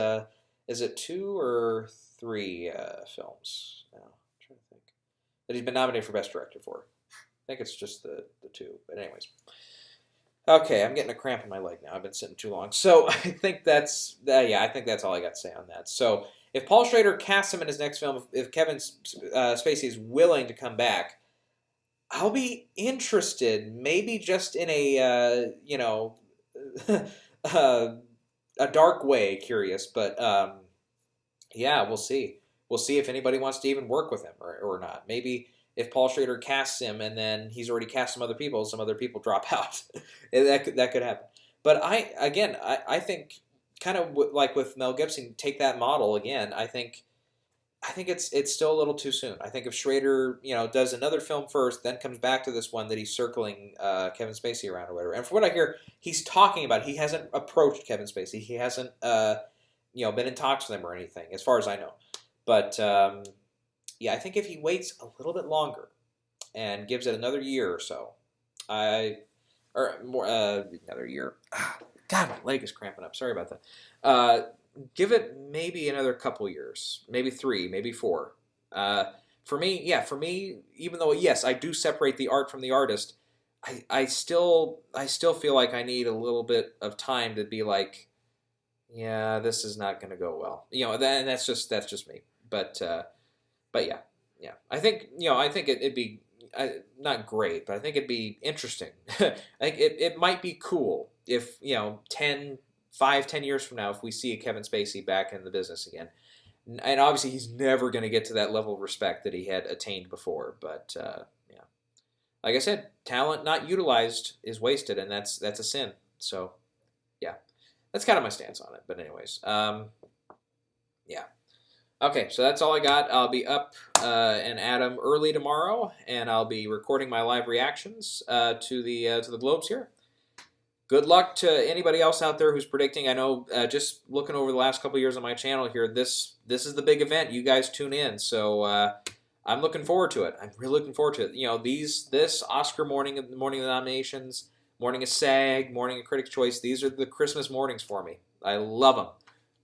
S1: is it 2 or 3 films now? I'm trying to think that he's been nominated for Best Director for. I think it's just the 2. But anyways, okay, I'm getting a cramp in my leg now. I've been sitting too long. So I think that's I think that's all I got to say on that. So if Paul Schrader casts him in his next film, if Kevin Spacey is willing to come back, I'll be interested. Maybe just in a a dark way, curious. But yeah, we'll see. We'll see if anybody wants to even work with him or not. Maybe if Paul Schrader casts him and then he's already cast some other people drop out. that could happen. But I think kind of like with Mel Gibson, take that model again. I think it's still a little too soon. I think if Schrader does another film first, then comes back to this one that he's circling Kevin Spacey around or whatever. And from what I hear, he's talking about he hasn't approached Kevin Spacey. He hasn't been in talks with him or anything, as far as I know. But I think if he waits a little bit longer and gives it another year or so, another year. God, my leg is cramping up. Sorry about that. Give it maybe another couple years, maybe 3, maybe 4. For me, even though yes, I do separate the art from the artist, I still feel like I need a little bit of time to be like, yeah, this is not going to go well. That's just me. But yeah. I think it'd be not great, but I think it'd be interesting. I think it might be cool if 5-10 years from now, if we see a Kevin Spacey back in the business again. And obviously he's never going to get to that level of respect that he had attained before. But like I said, talent not utilized is wasted, and that's a sin. So yeah, that's kind of my stance on it. But anyways, yeah. Okay, so that's all I got. I'll be up and at 'em early tomorrow, and I'll be recording my live reactions to the Globes here. Good luck to anybody else out there who's predicting. I know just looking over the last couple of years on my channel here, this is the big event. You guys tune in, so I'm looking forward to it. I'm really looking forward to it. This Oscar morning of the nominations, morning of SAG, morning of Critics' Choice. These are the Christmas mornings for me. I love them.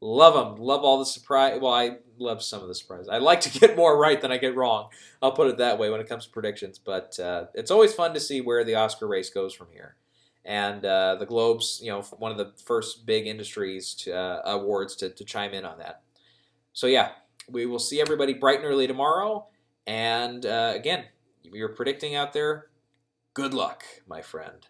S1: Love them. Love all the surprise. Well, I love some of the surprises. I like to get more right than I get wrong. I'll put it that way when it comes to predictions. But it's always fun to see where the Oscar race goes from here. And the Globes, one of the first big industries awards to chime in on that. So yeah, we will see everybody bright and early tomorrow. And again, if you're predicting out there, good luck, my friend.